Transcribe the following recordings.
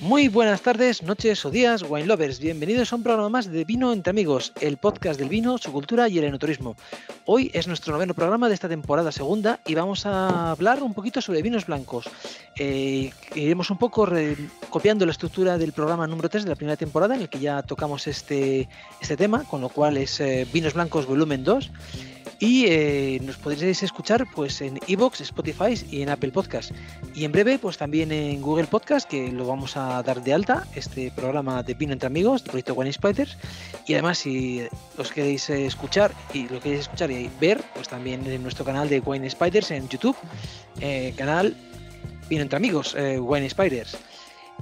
Muy buenas tardes, noches o días, wine lovers. Bienvenidos a un programa más de Vino entre Amigos, el podcast del vino, su cultura y el enoturismo. Hoy es nuestro noveno programa de esta temporada segunda y vamos a hablar un poquito sobre vinos blancos. Iremos un poco copiando la estructura del programa número 3 de la primera temporada, en el que ya tocamos este tema, con lo cual es Vinos Blancos volumen 2. Y nos podréis escuchar pues en iVoox, Spotify y en Apple Podcast. Y en breve pues también en Google Podcast, que lo vamos a dar de alta, este programa de Vino entre Amigos, del proyecto Wine Spiders. Y además si os queréis escuchar y ver, pues también en nuestro canal de Wine Spiders en YouTube, canal Vino entre Amigos, Wine Spiders.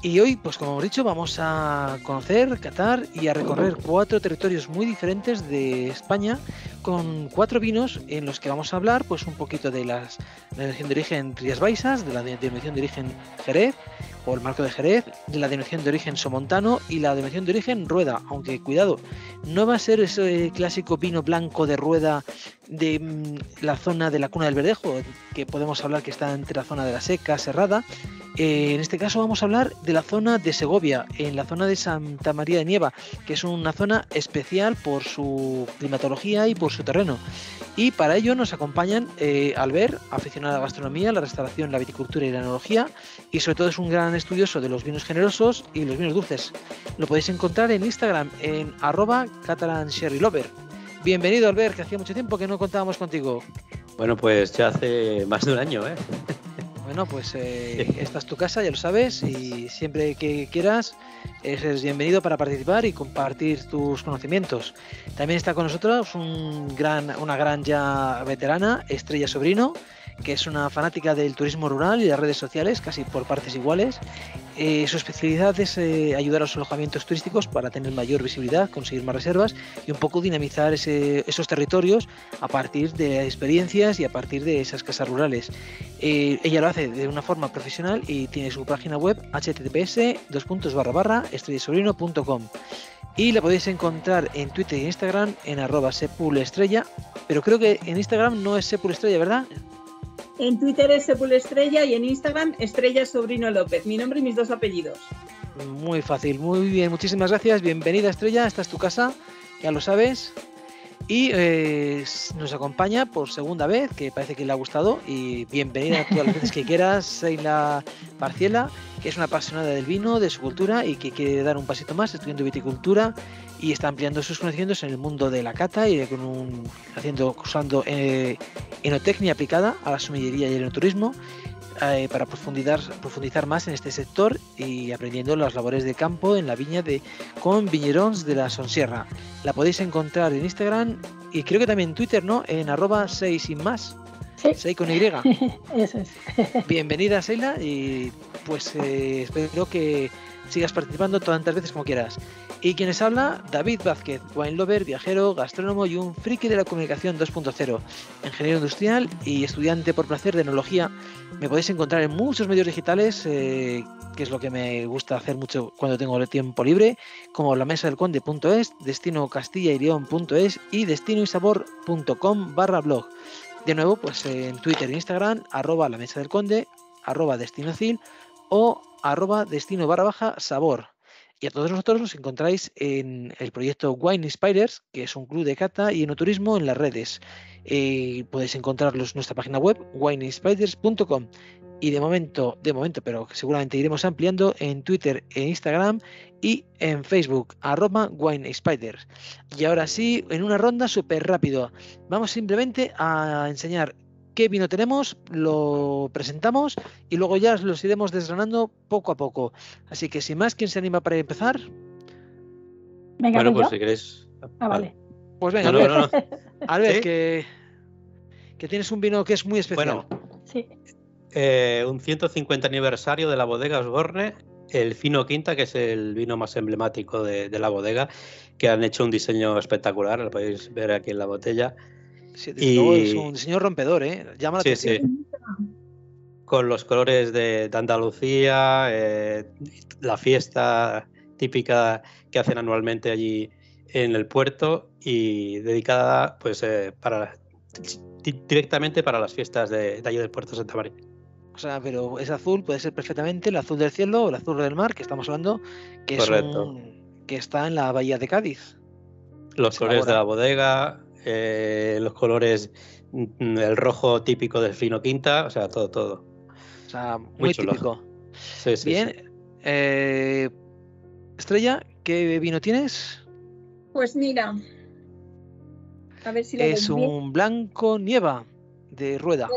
Y hoy, pues como hemos dicho, vamos a conocer, catar y a recorrer 4 territorios muy diferentes de España, con 4 vinos en los que vamos a hablar pues un poquito de la denominación de origen Rías Baixas, de la denominación de origen Jerez o el marco de Jerez, de la denominación de origen Somontano y la denominación de origen Rueda, aunque cuidado, no va a ser ese clásico vino blanco de Rueda de la zona de la Cuna del Verdejo, que podemos hablar que está entre la zona de la Seca, Serrada. En este caso vamos a hablar de la zona de Segovia, en la zona de Santa María de Nieva, que es una zona especial por su climatología y por su terreno. Y para ello nos acompañan Albert, aficionado a la gastronomía, la restauración, la viticultura y la enología, y sobre todo es un gran estudioso de los vinos generosos y los vinos dulces. Lo podéis encontrar en Instagram en @catalansherrylover. Bienvenido, Albert, que hacía mucho tiempo que no contábamos contigo. Bueno, pues ya hace más de un año, ¿eh? Bueno, pues esta es tu casa, ya lo sabes, y siempre que quieras eres bienvenido para participar y compartir tus conocimientos. También está con nosotros una gran ya veterana, Estrella Sobrino, que es una fanática del turismo rural y de las redes sociales, casi por partes iguales. Su especialidad es ayudar a los alojamientos turísticos para tener mayor visibilidad, conseguir más reservas y un poco dinamizar esos territorios a partir de experiencias y a partir de esas casas rurales. Ella lo hace de una forma profesional y tiene su página web https://estrellasobrino.com y la podéis encontrar en Twitter e Instagram en @sepulestrella, pero creo que en Instagram no es Sepulestrella, ¿verdad? En Twitter es Sepulestrella y en Instagram Estrella Sobrino López, mi nombre y mis 2 apellidos. Muy fácil, muy bien, muchísimas gracias, bienvenida Estrella, esta es tu casa, ya lo sabes. Y nos acompaña por segunda vez, que parece que le ha gustado, y bienvenida todas las veces que quieras, Seila Parciela, que es una apasionada del vino, de su cultura y que quiere dar un pasito más estudiando viticultura y está ampliando sus conocimientos en el mundo de la cata y usando enotecnia aplicada a la sommellería y el enoturismo para profundizar más en este sector y aprendiendo las labores de campo en la viña con Viñerons de la Sonsierra. La podéis encontrar en Instagram y creo que también en Twitter, ¿no? En @6 sin más. Sí. 6 con Y. Eso es. Bienvenida, Seila, y pues espero que sigas participando tantas veces como quieras. Y quien les habla, David Vázquez, wine lover, viajero, gastrónomo y un friki de la comunicación 2.0, ingeniero industrial y estudiante por placer de enología. Me podéis encontrar en muchos medios digitales, que es lo que me gusta hacer mucho cuando tengo el tiempo libre, como lamesadelconde.es, destinocastilla-y-león.es y destinoysabor.com/blog. De nuevo, pues en Twitter e Instagram, @lamesadelconde, @destinocil o @destino_sabor. Y a todos nosotros nos encontráis en el proyecto Wine Spiders, que es un club de cata y enoturismo en las redes. Podéis encontrarlos en nuestra página web, winespiders.com. Y de momento, pero seguramente iremos ampliando en Twitter e Instagram y en Facebook, @WineSpiders. Y ahora sí, en una ronda súper rápido, vamos simplemente a enseñar qué vino tenemos, lo presentamos y luego ya los iremos desgranando poco a poco. Así que sin más, ¿quién se anima para empezar? Venga, bueno, pues yo. si queréis. Vale. Pues venga, No. Albert, ¿Sí? que tienes un vino que es muy especial. Bueno, Sí. un 150 aniversario de la bodega Osborne, el Fino Quinta, que es el vino más emblemático de la bodega, que han hecho un diseño espectacular, lo podéis ver aquí en la botella. Sí, desde luego es un diseño rompedor, llama la atención. Sí. Con los colores de Andalucía, la fiesta típica que hacen anualmente allí en el puerto y dedicada pues directamente para las fiestas de allí del puerto de Santa María. O sea, pero ese azul puede ser perfectamente el azul del cielo o el azul del mar, que estamos hablando, que Correcto. que está en la bahía de Cádiz. Los Se colores de la elabora. bodega, los colores, el rojo típico del Fino Quinta, o sea, todo. O sea, Muy muy chulo. típico. Sí. Bien. Estrella, ¿qué vino tienes? Pues mira, a ver si lo Es ven bien. un blanco nieva de rueda.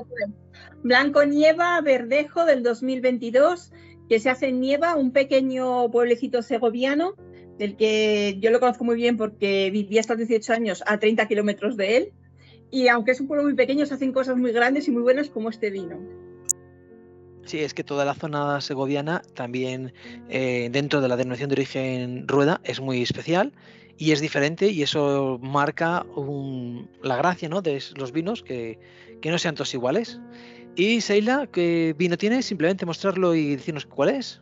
Blanco Nieva Verdejo del 2022, que se hace en Nieva, un pequeño pueblecito segoviano, del que yo lo conozco muy bien porque viví hasta los 18 años a 30 kilómetros de él. Y aunque es un pueblo muy pequeño, se hacen cosas muy grandes y muy buenas como este vino. Sí, es que toda la zona segoviana también dentro de la denominación de origen rueda es muy especial y es diferente y eso marca la gracia, ¿no?, de los vinos, que no sean todos iguales. Y Seila, ¿qué vino tienes? Simplemente mostrarlo y decirnos cuál es.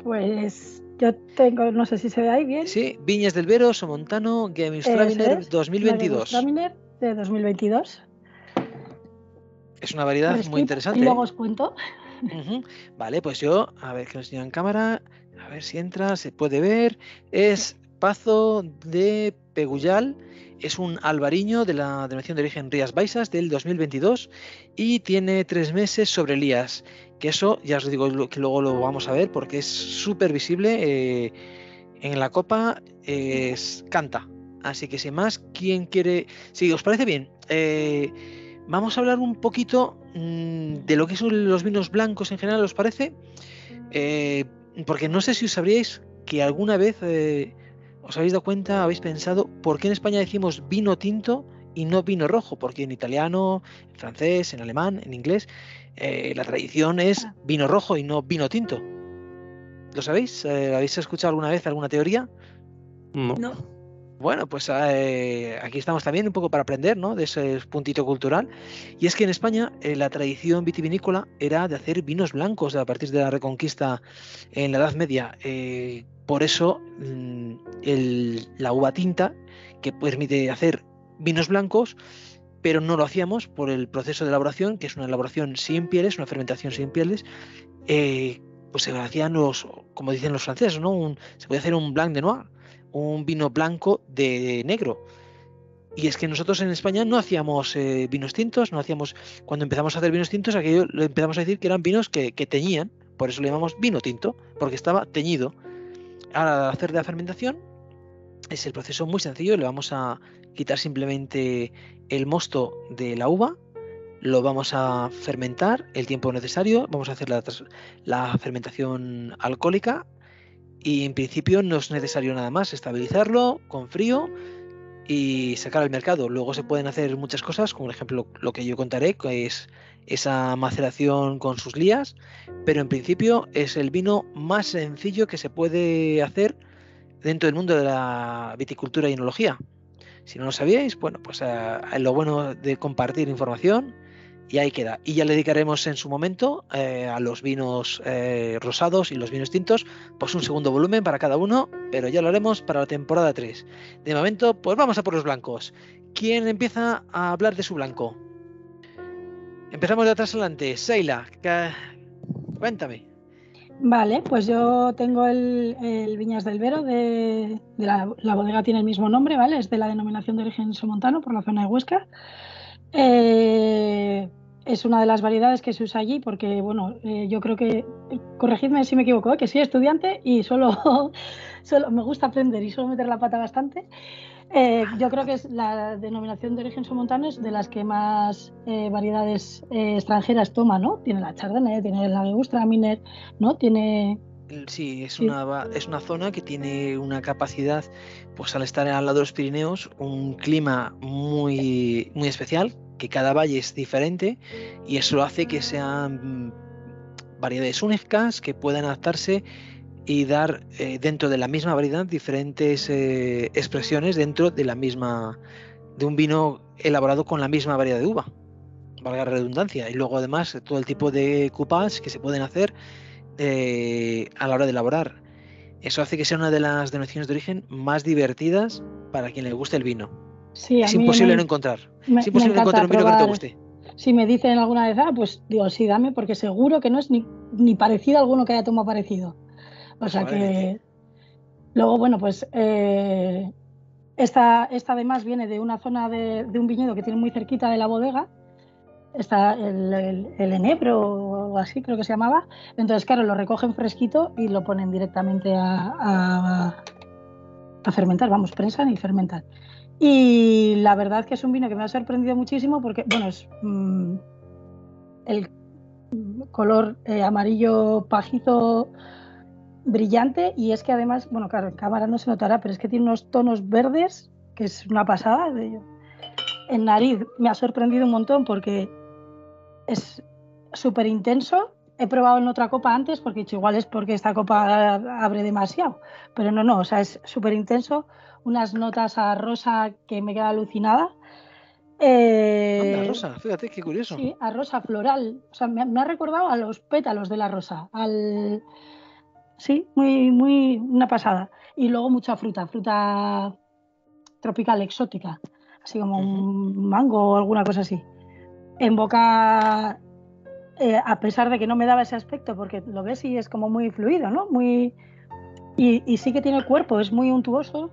Pues yo tengo, no sé si se ve ahí bien. Sí, Viñas del Vero, Somontano, Gewürztraminer 2022. Gewürztraminer de 2022. Es una variedad muy interesante. Y luego os cuento. Vale, pues yo, a ver que lo enseño en cámara, a ver si entra, se puede ver. Es Pazo de Pegullal, es un albariño de la denominación de origen Rías Baixas del 2022 y tiene 3 meses sobre Lías, que eso ya os digo que luego lo vamos a ver porque es súper visible en la copa, canta. Así que sin más, ¿quién quiere? Si os parece bien, vamos a hablar un poquito de lo que son los vinos blancos en general, ¿os parece? Porque no sé si os sabríais que alguna vez os habéis dado cuenta, habéis pensado, ¿por qué en España decimos vino tinto y no vino rojo? Porque en italiano, en francés, en alemán, en inglés, la tradición es vino rojo y no vino tinto. ¿Lo sabéis? ¿Habéis escuchado alguna vez alguna teoría? No. Bueno, pues aquí estamos también un poco para aprender, ¿no?, de ese puntito cultural. Y es que en España la tradición vitivinícola era de hacer vinos blancos a partir de la Reconquista en la Edad Media. Por eso la uva tinta, que permite hacer vinos blancos, pero no lo hacíamos por el proceso de elaboración, que es una elaboración sin pieles, una fermentación sin pieles. Pues se hacían como dicen los franceses, ¿no? Se podía hacer un blanc de noir, un vino blanco de negro. Y es que nosotros en España no hacíamos vinos tintos, cuando empezamos a hacer vinos tintos, aquello lo empezamos a decir que eran vinos que teñían, por eso le llamamos vino tinto, porque estaba teñido. Ahora, al hacer de la fermentación, es el proceso muy sencillo, le vamos a quitar simplemente el mosto de la uva, lo vamos a fermentar el tiempo necesario, vamos a hacer la fermentación alcohólica y en principio no es necesario nada más, estabilizarlo con frío y sacar al mercado. Luego se pueden hacer muchas cosas, como por ejemplo lo que yo contaré, que es esa maceración con sus lías, pero en principio es el vino más sencillo que se puede hacer dentro del mundo de la viticultura y enología. Si no lo sabíais, bueno, pues lo bueno de compartir información, y ahí queda. Y ya le dedicaremos en su momento a los vinos rosados y los vinos tintos, pues un segundo volumen para cada uno, pero ya lo haremos para la temporada 3. De momento, pues vamos a por los blancos. ¿Quién empieza a hablar de su blanco? Empezamos de atrás adelante. Seila, cuéntame. Vale, pues yo tengo el Viñas del Vero, de la bodega tiene el mismo nombre, ¿vale? Es de la denominación de origen somontano, por la zona de Huesca. Es una de las variedades que se usa allí porque, bueno, yo creo que, corregidme si me equivoco, que soy estudiante y solo me gusta aprender y suelo meter la pata bastante. Yo creo que es la denominación de origen somontano, es de las que más variedades extranjeras toma, ¿no? Tiene la Chardonnay, tiene la Gewürztraminer, ¿no? Tiene... Sí, es una zona que tiene una capacidad, pues al estar al lado de los Pirineos, un clima muy, muy especial, que cada valle es diferente y eso hace que sean variedades únicas que puedan adaptarse y dar dentro de la misma variedad diferentes expresiones dentro de un vino elaborado con la misma variedad de uva, valga la redundancia. Y luego además todo el tipo de coupage que se pueden hacer a la hora de elaborar. Eso hace que sea una de las denominaciones de origen más divertidas para quien le guste el vino. Sí, es imposible no encontrar. Es imposible no encontrar un vino que no te guste. si me dicen alguna vez, pues digo, sí, dame, porque seguro que no es ni parecido a alguno que haya tomado parecido. O sea que luego, bueno, pues esta además viene de una zona de un viñedo que tiene muy cerquita de la bodega. Está el enebro o así creo que se llamaba. Entonces, claro, lo recogen fresquito y lo ponen directamente a fermentar, vamos, prensan y fermentan. Y la verdad que es un vino que me ha sorprendido muchísimo porque, bueno, es el color amarillo pajizo brillante, y es que además, bueno, claro, en cámara no se notará, pero es que tiene unos tonos verdes que es una pasada. En nariz me ha sorprendido un montón porque es súper intenso. He probado en otra copa antes porque he dicho, igual es porque esta copa abre demasiado, pero no, o sea, es súper intenso, unas notas a rosa que me queda alucinada. Anda, rosa, fíjate qué curioso. Sí, a rosa floral, o sea, me ha recordado a los pétalos de la rosa, sí, muy una pasada. Y luego mucha fruta tropical, exótica, así como un mango o alguna cosa así. En boca, a pesar de que no me daba ese aspecto, porque lo ves y es como muy fluido, ¿no? Y sí que tiene el cuerpo, es muy untuoso,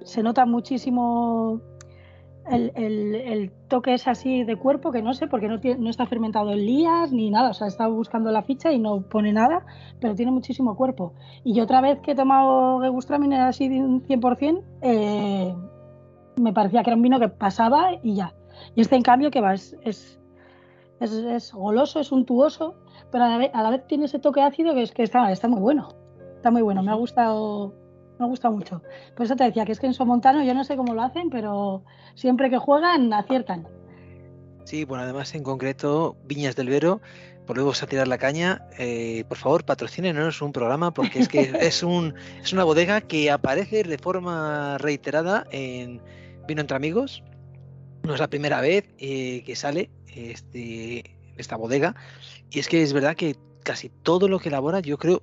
se nota muchísimo el toque es así de cuerpo, que no sé, porque no está fermentado en lías ni nada. O sea, he estado buscando la ficha y no pone nada, pero tiene muchísimo cuerpo. Y otra vez que he tomado Gewürztraminer así de un 100%, me parecía que era un vino que pasaba y ya. Y este, en cambio, que va, es goloso, es untuoso, pero a la vez tiene ese toque ácido que está muy bueno. Está muy bueno, me ha gustado mucho. Por eso te decía que es que en Somontano yo no sé cómo lo hacen, pero siempre que juegan aciertan. Sí, bueno, además en concreto Viñas del Vero, volvemos a tirar la caña. Por favor, patrocínenos un programa, porque es que es una bodega que aparece de forma reiterada en Vino entre Amigos. No es la primera vez que sale esta bodega, y es que es verdad que casi todo lo que elabora, yo creo,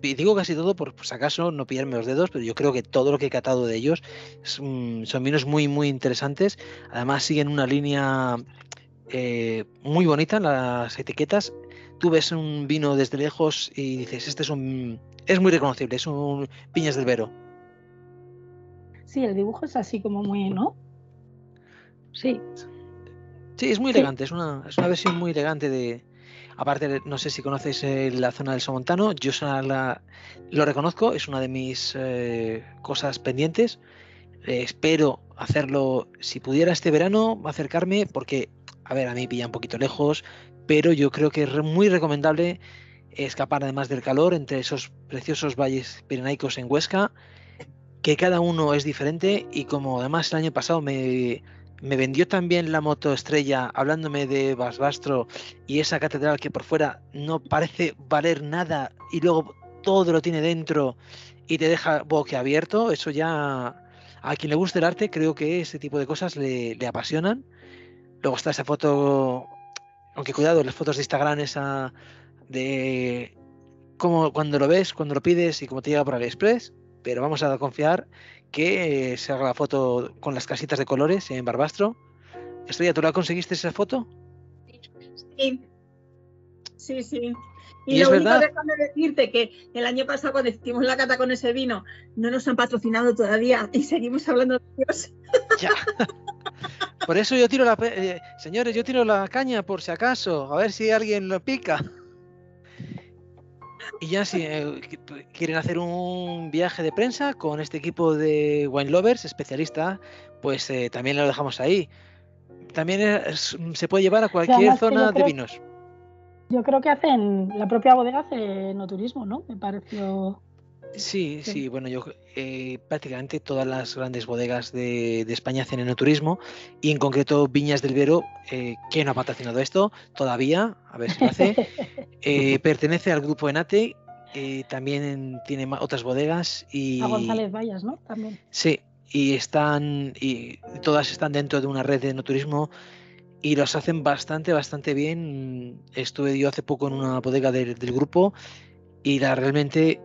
y digo casi todo por si acaso no pillarme los dedos, pero yo creo que todo lo que he catado de ellos son vinos muy, muy interesantes. Además siguen una línea muy bonita en las etiquetas. Tú ves un vino desde lejos y dices, es muy reconocible, es un Viñas del Vero. Sí, el dibujo es así como muy, ¿no? Sí. Sí, es muy elegante, es una versión muy elegante de... Aparte, no sé si conoces la zona del Somontano, yo lo reconozco, es una de mis cosas pendientes. Espero hacerlo, si pudiera este verano, acercarme, porque, a ver, a mí pilla un poquito lejos, pero yo creo que es muy recomendable escapar además del calor entre esos preciosos valles pirenaicos en Huesca, que cada uno es diferente, y como además el año pasado me vendió también la motoestrella hablándome de Barbastro y esa catedral que por fuera no parece valer nada y luego todo lo tiene dentro y te deja boquiabierto, eso ya a quien le guste el arte creo que ese tipo de cosas le apasionan. Luego está esa foto, aunque cuidado, las fotos de Instagram esa de cómo cuando lo ves, cuando lo pides y cómo te llega por AliExpress, pero vamos a confiar que se haga la foto con las casitas de colores en Barbastro. Estrella, ¿tú la conseguiste esa foto? Sí. Y lo es único, verdad, déjame decirte que el año pasado, cuando hicimos la cata con ese vino, no nos han patrocinado todavía y seguimos hablando de ellos. ya. Por eso yo tiro señores, yo tiro la caña por si acaso, a ver si alguien lo pica. Y ya si quieren hacer un viaje de prensa con este equipo de Wine Lovers, especialista, pues también lo dejamos ahí. También se puede llevar a cualquier zona de vinos. Yo creo que la propia bodega hace enoturismo, ¿no? Me pareció... Sí, bueno, yo prácticamente todas las grandes bodegas de España hacen enoturismo, y en concreto Viñas del Vero, que no ha patrocinado esto todavía, a ver si lo hace, pertenece al grupo Enate, también tiene otras bodegas y... A González Vallas, ¿no? También. Sí, y todas están dentro de una red de enoturismo y los hacen bastante bien. Estuve yo hace poco en una bodega del grupo y realmente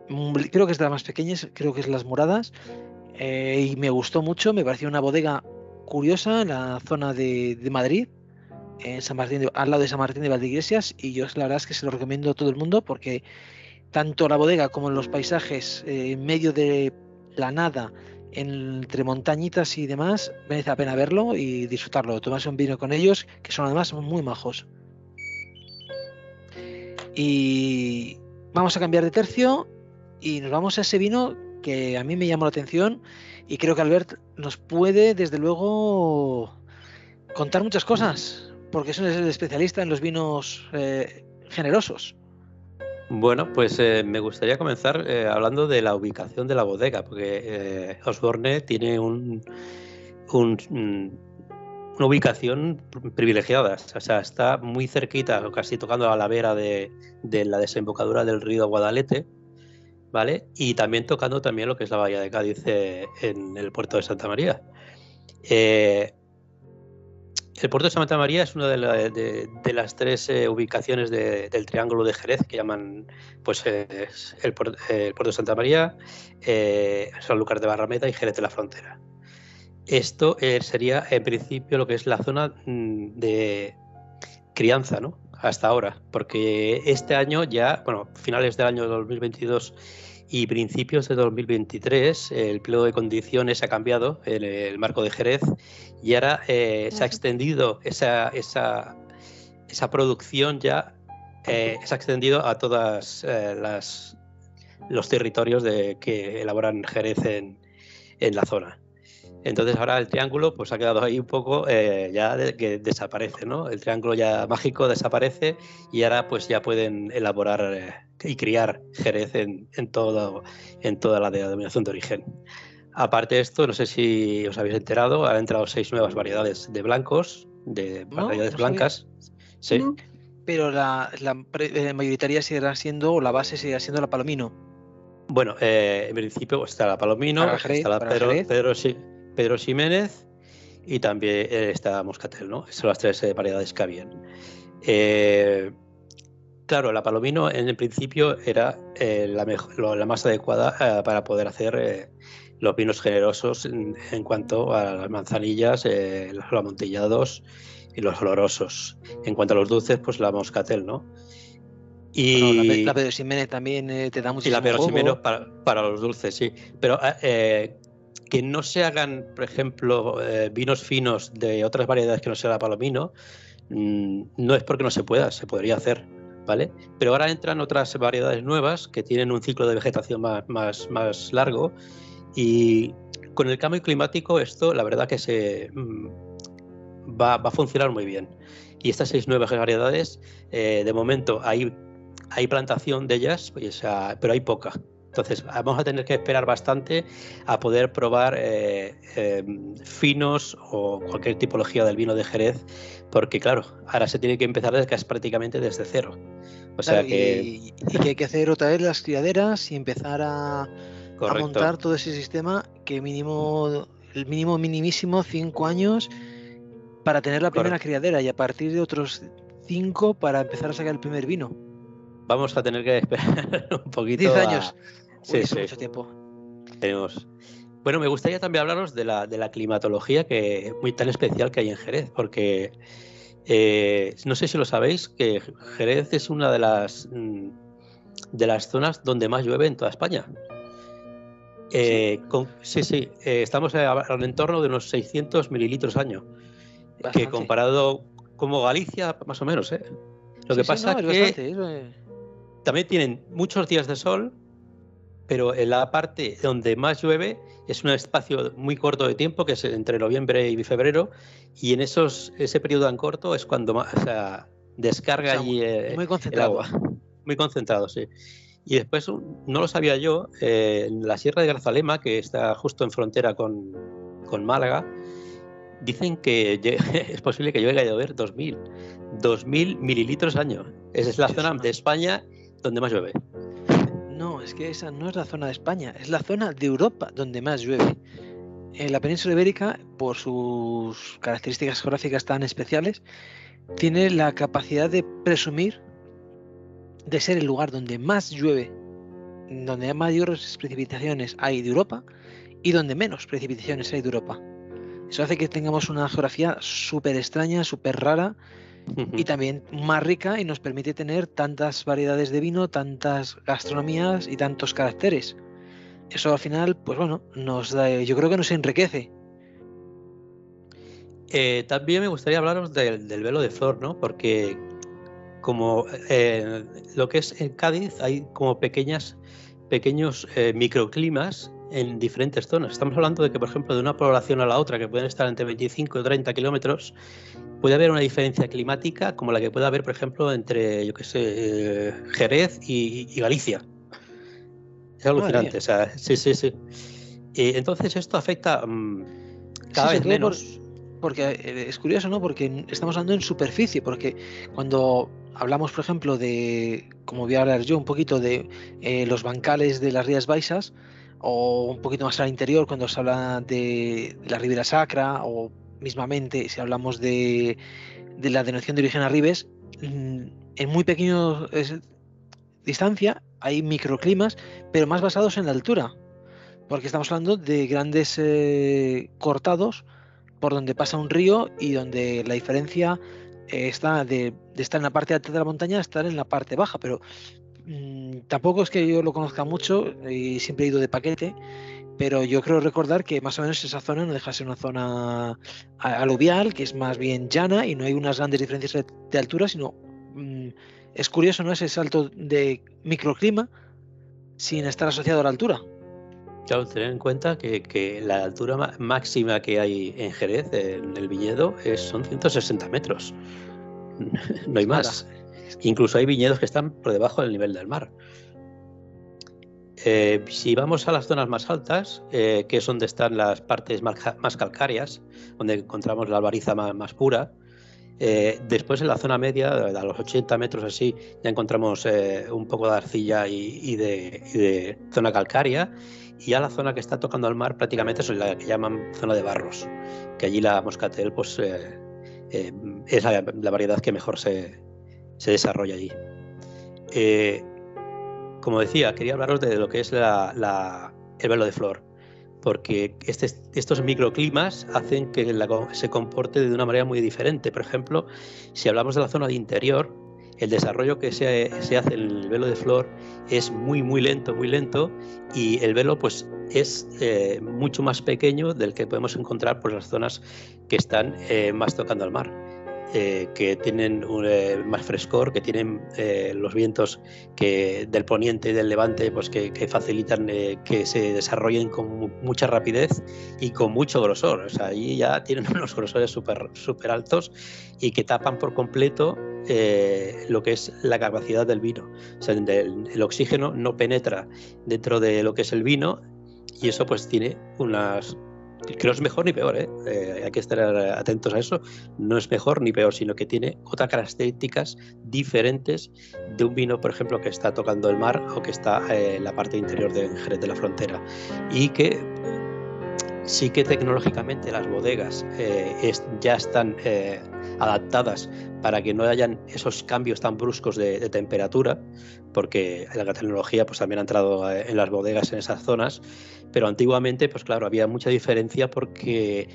creo que es de las más pequeñas, creo que es Las Moradas, y me gustó mucho, me pareció una bodega curiosa en la zona de Madrid, en San Martín al lado de San Martín de Valdeiglesias, y yo la verdad es que se lo recomiendo a todo el mundo porque tanto la bodega como los paisajes en medio de la nada, entre montañitas y demás, merece la pena verlo y disfrutarlo, tomarse un vino con ellos, que son además muy majos. Y vamos a cambiar de tercio y nos vamos a ese vino que a mí me llamó la atención y creo que Albert nos puede, desde luego, contar muchas cosas, porque es el especialista en los vinos generosos. Bueno, pues me gustaría comenzar hablando de la ubicación de la bodega, porque Osborne tiene una ubicación privilegiada, o sea, está muy cerquita, casi tocando a la vera de la desembocadura del río Guadalete, ¿vale? Y también tocando también lo que es la bahía de Cádiz en el puerto de Santa María. El puerto de Santa María es una de las tres ubicaciones del Triángulo de Jerez, que llaman pues el puerto de Santa María, Sanlúcar de Barrameda y Jerez de la Frontera. Esto sería en principio lo que es la zona de crianza, ¿no? Hasta ahora, porque este año ya, bueno, finales del año 2022 y principios de 2023, el pliego de condiciones ha cambiado en el marco de Jerez y ahora se ha extendido esa producción ya, se ha extendido a todos los territorios que elaboran Jerez en la zona. Entonces ahora el triángulo pues ha quedado ahí un poco que desaparece, ¿no? El triángulo ya mágico desaparece y ahora pues ya pueden elaborar y criar Jerez en toda la denominación de origen. Aparte de esto, no sé si os habéis enterado, han entrado 6 nuevas variedades de blancos, variedades blancas. Sí. No. Pero la mayoritaria seguirá siendo, o la base seguirá siendo la Palomino. Bueno, en principio está la Palomino, está la Pedro Ximénez y también está Moscatel, ¿no? Son las 3 variedades que habían. Claro, la Palomino en el principio era la más adecuada para poder hacer los vinos generosos en cuanto a las manzanillas, los amontillados y los olorosos. En cuanto a los dulces, pues la Moscatel, ¿no? Y bueno, la Pedro Ximénez también te da muchísimo y la Pedro jugo. Ximénez para los dulces, sí. Pero que no se hagan, por ejemplo, vinos finos de otras variedades que no sea la Palomino, no es porque no se pueda, se podría hacer, ¿vale? Pero ahora entran otras variedades nuevas que tienen un ciclo de vegetación más largo y con el cambio climático esto, la verdad que va a funcionar muy bien. Y estas 6 nuevas variedades, de momento hay plantación de ellas, pues, pero hay poca. Entonces vamos a tener que esperar bastante a poder probar finos o cualquier tipología del vino de Jerez, porque claro, ahora se tiene que empezar prácticamente desde cero. O sea y que hay que hacer otra vez las criaderas y empezar a montar todo ese sistema que el minimísimo 5 años para tener la primera criadera y a partir de otros 5 para empezar a sacar el primer vino. Vamos a tener que esperar un poquito. 10 años. Sí, es mucho tiempo. Tenemos. Bueno, me gustaría también hablaros de la climatología muy tan especial que hay en Jerez, porque no sé si lo sabéis, que Jerez es una de las zonas donde más llueve en toda España. Estamos al entorno de unos 600 mililitros año, bastante. Que comparado como Galicia, más o menos. Lo que pasa es que también tienen muchos días de sol, pero en la parte donde más llueve es un espacio muy corto de tiempo, que es entre noviembre y febrero, y en ese periodo tan corto es cuando más descarga allí muy concentrado. El agua. Muy concentrado, sí. Y después, no lo sabía yo, en la Sierra de Grazalema, que está justo en frontera con Málaga, dicen que es posible que llegue a llover 2.000 mililitros año. Esa es la zona de España donde más llueve. No, es que esa no es la zona de España, es la zona de Europa donde más llueve. En la península ibérica, por sus características geográficas tan especiales, tiene la capacidad de presumir de ser el lugar donde más llueve, donde mayores precipitaciones hay de Europa y donde menos precipitaciones hay de Europa. Eso hace que tengamos una geografía súper extraña, súper rara y también más rica, y nos permite tener tantas variedades de vino, tantas gastronomías y tantos caracteres. Eso al final, pues bueno, nos da, yo creo que nos enriquece. También me gustaría hablaros del velo de flor, ¿no? Porque como lo que es en Cádiz hay como pequeños microclimas en diferentes zonas. Estamos hablando de que, por ejemplo, de una población a la otra, que pueden estar entre 25 y 30 kilómetros, puede haber una diferencia climática como la que puede haber, por ejemplo, entre, yo qué sé, Jerez y Galicia. Es alucinante, o sea, sí. Entonces esto afecta cada vez menos. Porque es curioso, ¿no? Porque estamos hablando en superficie, porque cuando hablamos, por ejemplo, de, como voy a hablar yo un poquito de los bancales de las Rías Baixas, o un poquito más al interior cuando se habla de la Ribera Sacra, o mismamente si hablamos de la denominación de origen Arribes, en muy pequeña distancia hay microclimas, pero más basados en la altura, porque estamos hablando de grandes cortados por donde pasa un río y donde la diferencia está de estar en la parte alta de la montaña a estar en la parte baja, pero tampoco es que yo lo conozca mucho y siempre he ido de paquete, pero yo creo recordar que más o menos esa zona no deja de ser una zona aluvial, que es más bien llana y no hay unas grandes diferencias de altura, sino es curioso, ¿no? Ese salto de microclima sin estar asociado a la altura. Claro, tener en cuenta que la altura máxima que hay en Jerez, en el viñedo, son 160 metros. No hay más. Incluso hay viñedos que están por debajo del nivel del mar. Si vamos a las zonas más altas, que es donde están las partes más calcáreas, donde encontramos la albariza más pura, después en la zona media, a los 80 metros así, ya encontramos un poco de arcilla y de zona calcárea. Y ya la zona que está tocando al mar prácticamente es la que llaman zona de barros, que allí la moscatel pues, es la variedad que mejor se desarrolla allí. Como decía, quería hablaros de lo que es el velo de flor, porque estos microclimas hacen que se comporte de una manera muy diferente. Por ejemplo, si hablamos de la zona de interior, el desarrollo que se hace en el velo de flor es muy lento, y el velo pues es mucho más pequeño del que podemos encontrar por las zonas que están más tocando al mar, que tienen más frescor, que tienen los vientos del poniente y del levante, pues que facilitan que se desarrollen con mucha rapidez y con mucho grosor. O sea, ahí ya tienen unos grosores súper altos y que tapan por completo lo que es la capacidad del vino. O sea, el oxígeno no penetra dentro de lo que es el vino, y eso pues tiene que no es mejor ni peor, hay que estar atentos a eso. No es mejor ni peor, sino que tiene otras características diferentes de un vino, por ejemplo, que está tocando el mar o que está en la parte interior de Jerez de la Frontera, y que sí que tecnológicamente las bodegas ya están adaptadas para que no hayan esos cambios tan bruscos de temperatura, porque la tecnología pues también ha entrado en las bodegas en esas zonas. Pero antiguamente, pues claro, había mucha diferencia, porque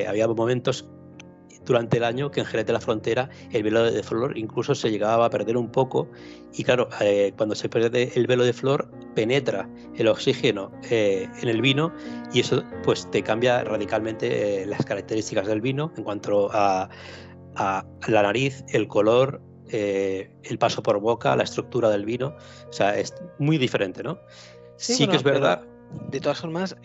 había momentos durante el año que en Jerez de la Frontera el velo de flor incluso se llegaba a perder un poco, y claro, cuando se pierde el velo de flor penetra el oxígeno en el vino, y eso pues te cambia radicalmente las características del vino en cuanto a la nariz, el color, el paso por boca, la estructura del vino. O sea, es muy diferente, ¿no? Sí, bueno, que es verdad. De todas formas,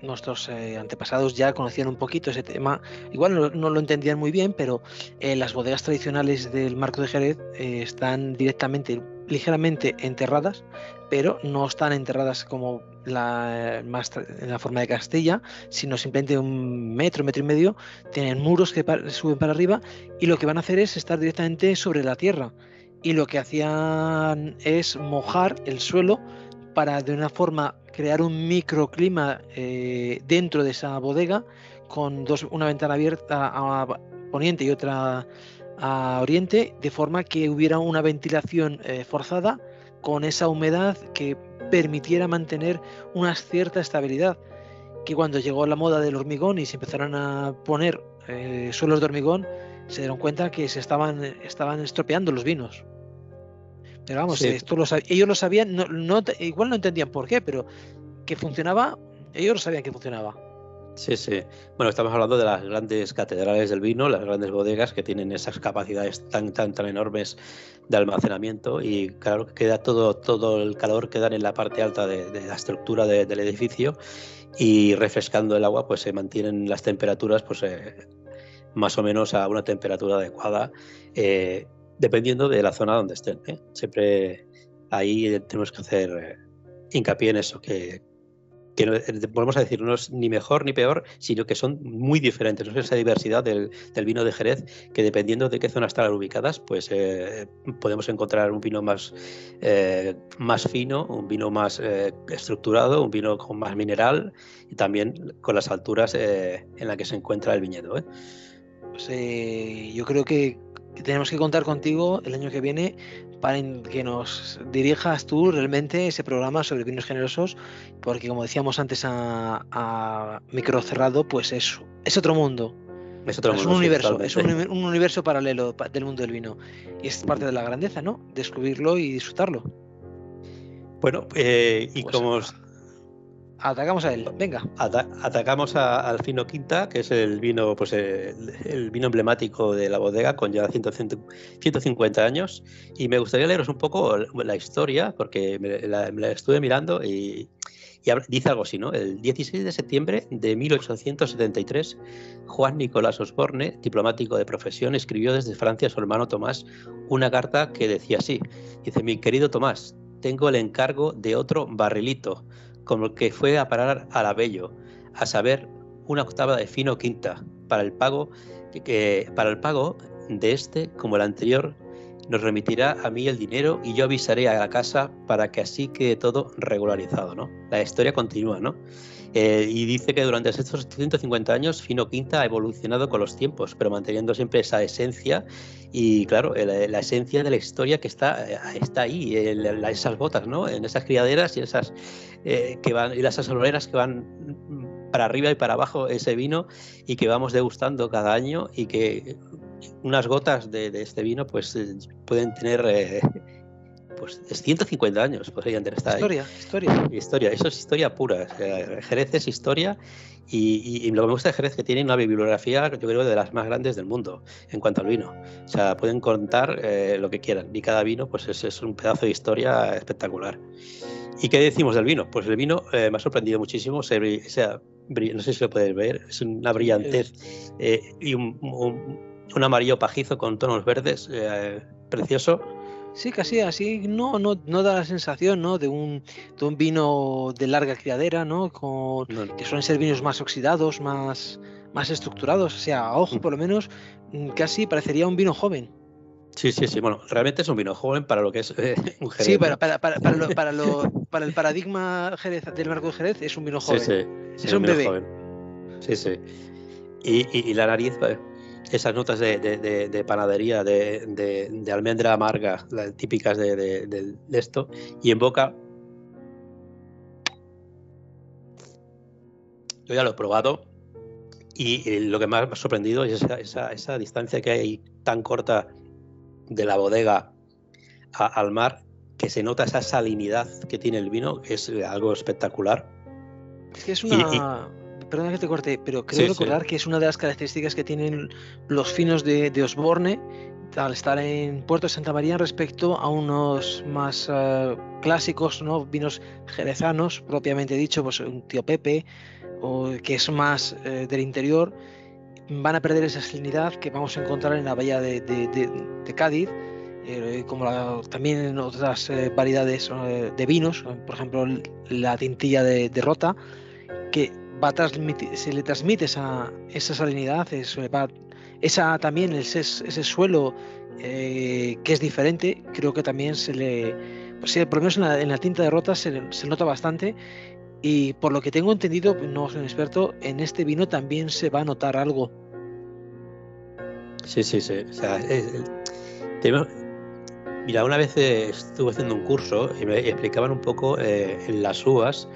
nuestros antepasados ya conocían un poquito ese tema. Igual no lo entendían muy bien, pero las bodegas tradicionales del Marco de Jerez están ligeramente enterradas, pero no están enterradas como en la forma de Castilla, sino simplemente 1 metro, 1,5 metros. Tienen muros que suben para arriba, y lo que van a hacer es estar directamente sobre la tierra. Y lo que hacían es mojar el suelo para de una forma crear un microclima dentro de esa bodega, con una ventana abierta a poniente y otra a oriente, de forma que hubiera una ventilación forzada con esa humedad que permitiera mantener una cierta estabilidad. que cuando llegó la moda del hormigón y se empezaron a poner suelos de hormigón, se dieron cuenta que se estaban estropeando los vinos. Pero vamos, Sí. ellos lo sabían, igual no entendían por qué, pero que funcionaba, ellos lo sabían que funcionaba. Sí, sí. Bueno, estamos hablando de las grandes catedrales del vino, las grandes bodegas que tienen esas capacidades tan enormes de almacenamiento, y claro que queda todo el calor queda en la parte alta de la estructura del edificio, y refrescando el agua pues se mantienen las temperaturas pues más o menos a una temperatura adecuada, dependiendo de la zona donde estén, ¿eh? Siempre ahí tenemos que hacer hincapié en eso, que no, volvemos a decir, no es ni mejor ni peor, sino que son muy diferentes. ¿No? Esa diversidad del vino de Jerez, que dependiendo de qué zonas están ubicadas, pues podemos encontrar un vino más fino, un vino más estructurado, un vino con más mineral, y también con las alturas en las que se encuentra el viñedo, ¿eh? Pues, yo creo que tenemos que contar contigo el año que viene para que nos dirijas tú realmente ese programa sobre vinos generosos, porque como decíamos antes a micro cerrado, pues es otro mundo. Es otro mundo, un universo, totalmente. es un universo paralelo del mundo del vino. Y es parte de la grandeza, ¿no? Descubrirlo y disfrutarlo. Bueno, y Pues, como atacamos a él, venga. Atacamos al Fino Quinta, que es el vino, pues el vino emblemático de la bodega, con ya 150 años. Y me gustaría leeros un poco la historia, porque me la estuve mirando y dice algo así, ¿no? El 16 de septiembre de 1873, Juan Nicolás Osborne, diplomático de profesión, escribió desde Francia a su hermano Tomás una carta que decía así. Dice: mi querido Tomás, tengo el encargo de otro barrilito, como el que fue a parar al Abello, a saber, una octava de Fino Quinta, para el pago de este, como el anterior, nos remitirá a mí el dinero y yo avisaré a la casa para que así quede todo regularizado, ¿no? La historia continúa, ¿no? Y dice que durante estos 150 años Fino Quinta ha evolucionado con los tiempos, pero manteniendo siempre esa esencia, y claro, la esencia de la historia que está ahí, esas botas, ¿no? En esas criaderas y esas y las asoloreras que van para arriba y para abajo ese vino, y que vamos degustando cada año, y que unas gotas de este vino pues pueden tener pues 150 años, podrían tener. Historia, eso es historia pura. Jerez es historia, y lo que me gusta de Jerez es que tiene una bibliografía, yo creo, de las más grandes del mundo en cuanto al vino. O sea, pueden contar lo que quieran, y cada vino pues es un pedazo de historia espectacular. ¿Y qué decimos del vino? Pues el vino me ha sorprendido muchísimo, no sé si lo podéis ver, es una brillantez y un amarillo pajizo con tonos verdes, precioso. Sí, casi así, no da la sensación, ¿no? de un vino de larga criadera, ¿no? Que suelen ser vinos más oxidados, más estructurados. O sea, a ojo, por lo menos, casi parecería un vino joven. Sí. Bueno, realmente es un vino joven para lo que es un Jerez. Sí, para el paradigma Jerez, del marco de Jerez, es un vino joven. Sí, es un bebé. Joven. Sí. Y la nariz, esas notas de panadería, de almendra amarga, las típicas de esto, y en boca. Yo ya lo he probado, y lo que más me ha sorprendido es esa distancia que hay tan corta de la bodega al mar, que se nota esa salinidad que tiene el vino, que es algo espectacular. Es que es una... Perdona que te corte, pero creo recordar que es una de las características que tienen los finos de Osborne al estar en Puerto Santa María respecto a unos más clásicos, ¿no? Vinos jerezanos, propiamente dicho, pues un Tío Pepe, o que es más del interior, van a perder esa salinidad que vamos a encontrar en la bahía de Cádiz, también en otras variedades de vinos, por ejemplo la Tintilla de Rota, que se le transmite esa salinidad, también ese suelo que es diferente. Creo que también por lo menos en la tinta de Rota se nota bastante, y por lo que tengo entendido, no soy un experto, en este vino también se va a notar algo. Sí. O sea, mira, una vez estuve haciendo un curso y me explicaban un poco en las uvas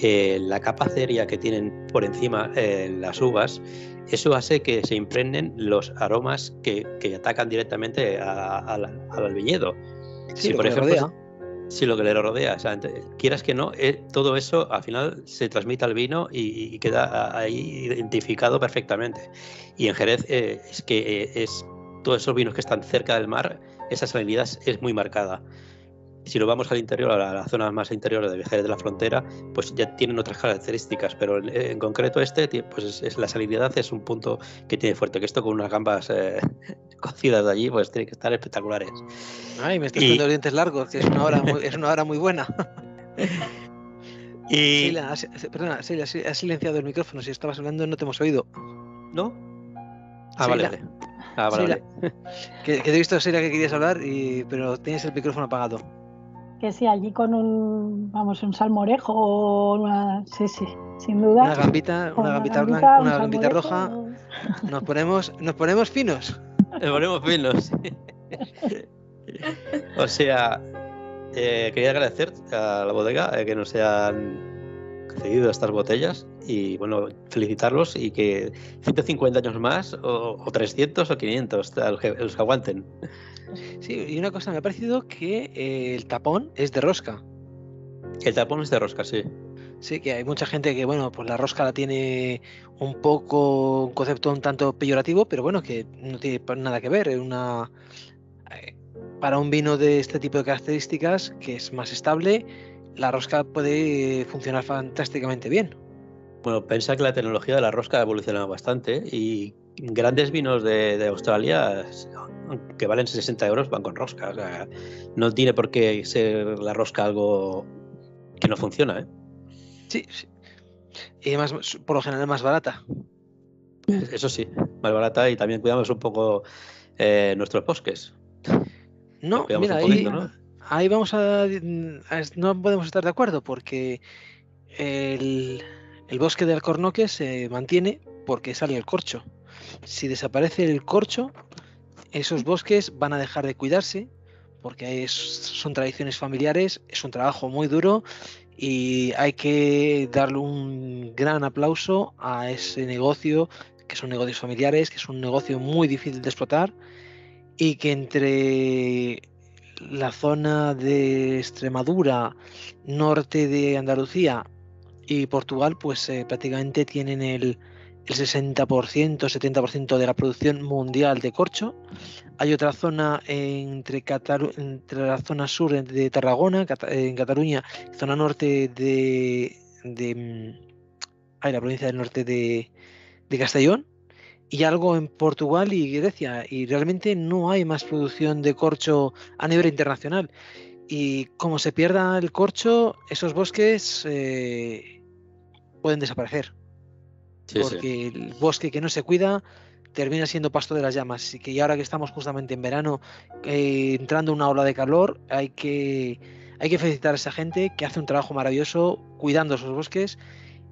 la capa ceria que tienen por encima las uvas, eso hace que se impregnen los aromas que atacan directamente al viñedo. Sí, Si lo por que le ejemplo, rodea. si lo que le rodea, o sea, quieras que no, todo eso al final se transmite al vino y queda ahí identificado perfectamente. Y en Jerez es que todos esos vinos que están cerca del mar, esa salinidad es muy marcada. Si lo vamos al interior, a la zona más interior de Jerez de la Frontera, pues ya tienen otras características, pero en concreto pues la salinidad es un punto que tiene fuerte, que esto con unas gambas cocidas de allí, pues tiene que estar espectaculares. Ay, me estás poniendo los dientes largos, que es una hora muy buena. Sheila, perdona, Sheila, has silenciado el micrófono. Si estabas hablando no te hemos oído. ¿No? Vale. Sheila, que te he visto, Sheila, que querías hablar, pero tienes el micrófono apagado. Que sí, allí con un salmorejo o sí, sin duda. Una gambita blanca, una gambita roja. Nos ponemos finos. Nos ponemos finos. O sea, quería agradecer a la bodega que nos hayan cedido estas botellas y bueno, felicitarlos y que 150 años más o 300 o 500 los que aguanten. Sí, y una cosa, me ha parecido que el tapón es de rosca. El tapón es de rosca, sí. Sí, que hay mucha gente que, bueno, pues la rosca la tiene un concepto un tanto peyorativo, pero bueno, que no tiene nada que ver. Para un vino de este tipo de características, que es más estable, la rosca puede funcionar fantásticamente bien. Bueno, piensa que la tecnología de la rosca ha evolucionado bastante y grandes vinos de Australia que valen 60 euros van con rosca. O sea, no tiene por qué ser la rosca algo que no funciona, ¿eh? Sí. Y además, por lo general, más barata. Eso sí, más barata y también cuidamos un poco nuestros bosques. No, mira, ahí vamos no podemos estar de acuerdo porque el bosque de Alcornoque se mantiene porque sale el corcho. Si desaparece el corcho, esos bosques van a dejar de cuidarse porque son tradiciones familiares, es un trabajo muy duro y hay que darle un gran aplauso a ese negocio, que son negocios familiares, que es un negocio muy difícil de explotar y que entre la zona de Extremadura, norte de Andalucía y Portugal, pues prácticamente tienen el 60%, 70% de la producción mundial de corcho. Hay otra zona entre la zona sur de Tarragona, en Cataluña, zona norte la provincia del norte de Castellón, y algo en Portugal y Grecia, y realmente no hay más producción de corcho a nivel internacional. Y como se pierda el corcho, esos bosques pueden desaparecer. Porque el bosque que no se cuida termina siendo pasto de las llamas. Y ahora que estamos justamente en verano, entrando una ola de calor, hay que felicitar a esa gente que hace un trabajo maravilloso cuidando esos bosques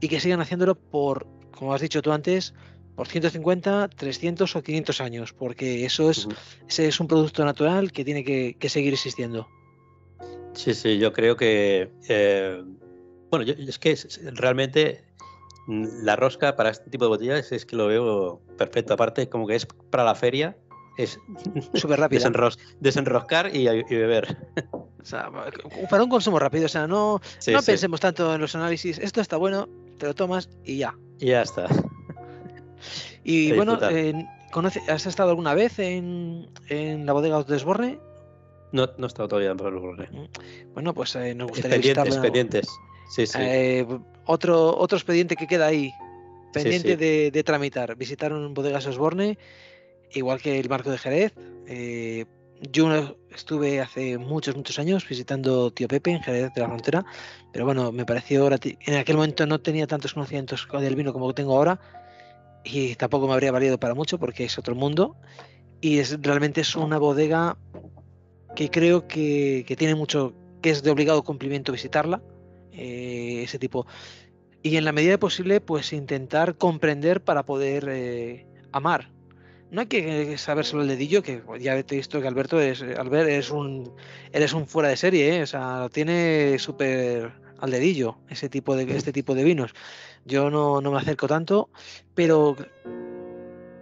y que sigan haciéndolo por, como has dicho tú antes, por 150, 300 o 500 años, porque ese es un producto natural que tiene que seguir existiendo. Sí, yo creo que bueno, es que realmente la rosca para este tipo de botellas es que lo veo perfecto. Aparte, como que es para la feria, es súper rápido. Desenroscar y beber. O sea, para un consumo rápido, o sea, no pensemos tanto en los análisis. Esto está bueno, te lo tomas y ya. Y ya está. Y bueno, ¿has estado alguna vez en la bodega de Osborne? No he estado todavía en Osborne. Bueno, pues nos gustaría visitarlo. Expedientes. Sí. Otro expediente que queda ahí, pendiente de tramitar. Visitar un bodegas Osborne, igual que el Marco de Jerez. Yo estuve hace muchos años visitando Tío Pepe en Jerez de la Frontera, pero bueno, me pareció, en aquel momento no tenía tantos conocimientos del vino como tengo ahora y tampoco me habría valido para mucho porque es otro mundo y realmente es una bodega que creo que tiene mucho, que es de obligado cumplimiento visitarla, ese tipo, y en la medida posible pues intentar comprender para poder amar. No hay que sabérselo el dedillo, que ya te he visto que Albert eres un fuera de serie, o sea, lo tiene súper al dedillo este tipo de vinos. Yo no me acerco tanto, pero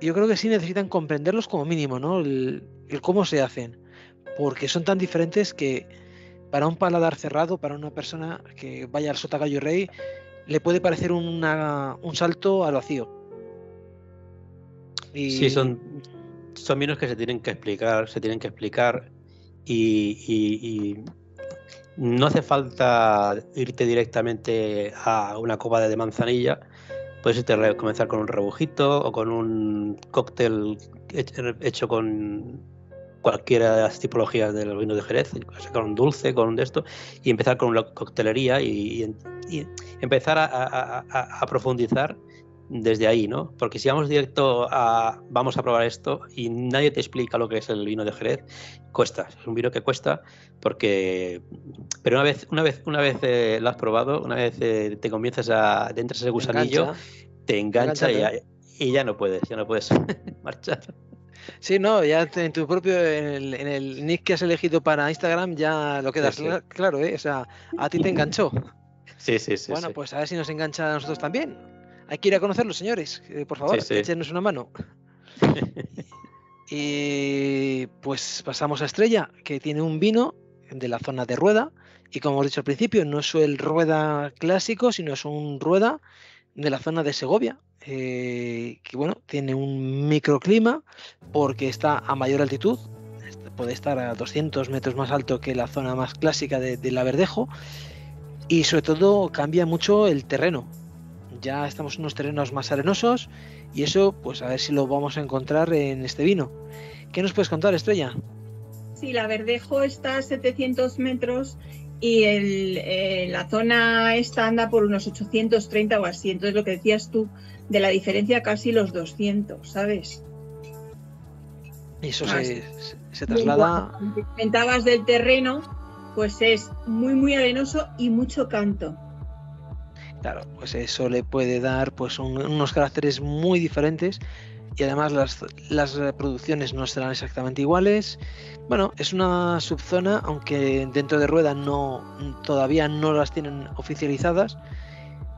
yo creo que sí necesitan comprenderlos como mínimo, ¿no? El cómo se hacen, porque son tan diferentes que para un paladar cerrado, para una persona que vaya al Sota Gallo Rey, le puede parecer un salto al vacío. Y... Sí, son vinos que se tienen que explicar y no hace falta irte directamente a una copa de manzanilla. Puedes comenzar con un rebujito o con un cóctel hecho con cualquiera de las tipologías de los vinos de Jerez, con un dulce, con un de esto, y empezar con la coctelería y empezar a profundizar desde ahí, ¿no? Porque si vamos directo vamos a probar esto y nadie te explica lo que es el vino de Jerez, cuesta. Es un vino que cuesta porque... Pero una vez lo has probado, una vez te entras ese gusanillo, te engancha y ya no puedes marchar. Sí, no, ya en tu propio, en el nick que has elegido para Instagram ya lo quedas claro, ¿eh? O sea, a ti te enganchó. Sí. Bueno, pues a ver si nos engancha a nosotros también. Hay que ir a conocerlo, señores. Por favor, échenos una mano. Y pues pasamos a Estrella, que tiene un vino de la zona de Rueda. Y como hemos dicho al principio, no es el Rueda clásico, sino es un Rueda de la zona de Segovia. Que bueno, tiene un microclima porque está a mayor altitud. Puede estar a 200 metros más alto que la zona más clásica de la Verdejo. Y sobre todo cambia mucho el terreno. Ya estamos en unos terrenos más arenosos y eso, pues a ver si lo vamos a encontrar en este vino. ¿Qué nos puedes contar, Estrella? Sí, la Verdejo está a 700 metros y la zona esta anda por unos 830 o así. Entonces, lo que decías tú, de la diferencia casi los 200, ¿sabes? Y eso se traslada... Cuando comentabas del terreno, pues es muy, muy arenoso y mucho canto. Claro, pues eso le puede dar pues unos caracteres muy diferentes y además las producciones no serán exactamente iguales. Bueno, es una subzona, aunque dentro de Rueda todavía no las tienen oficializadas.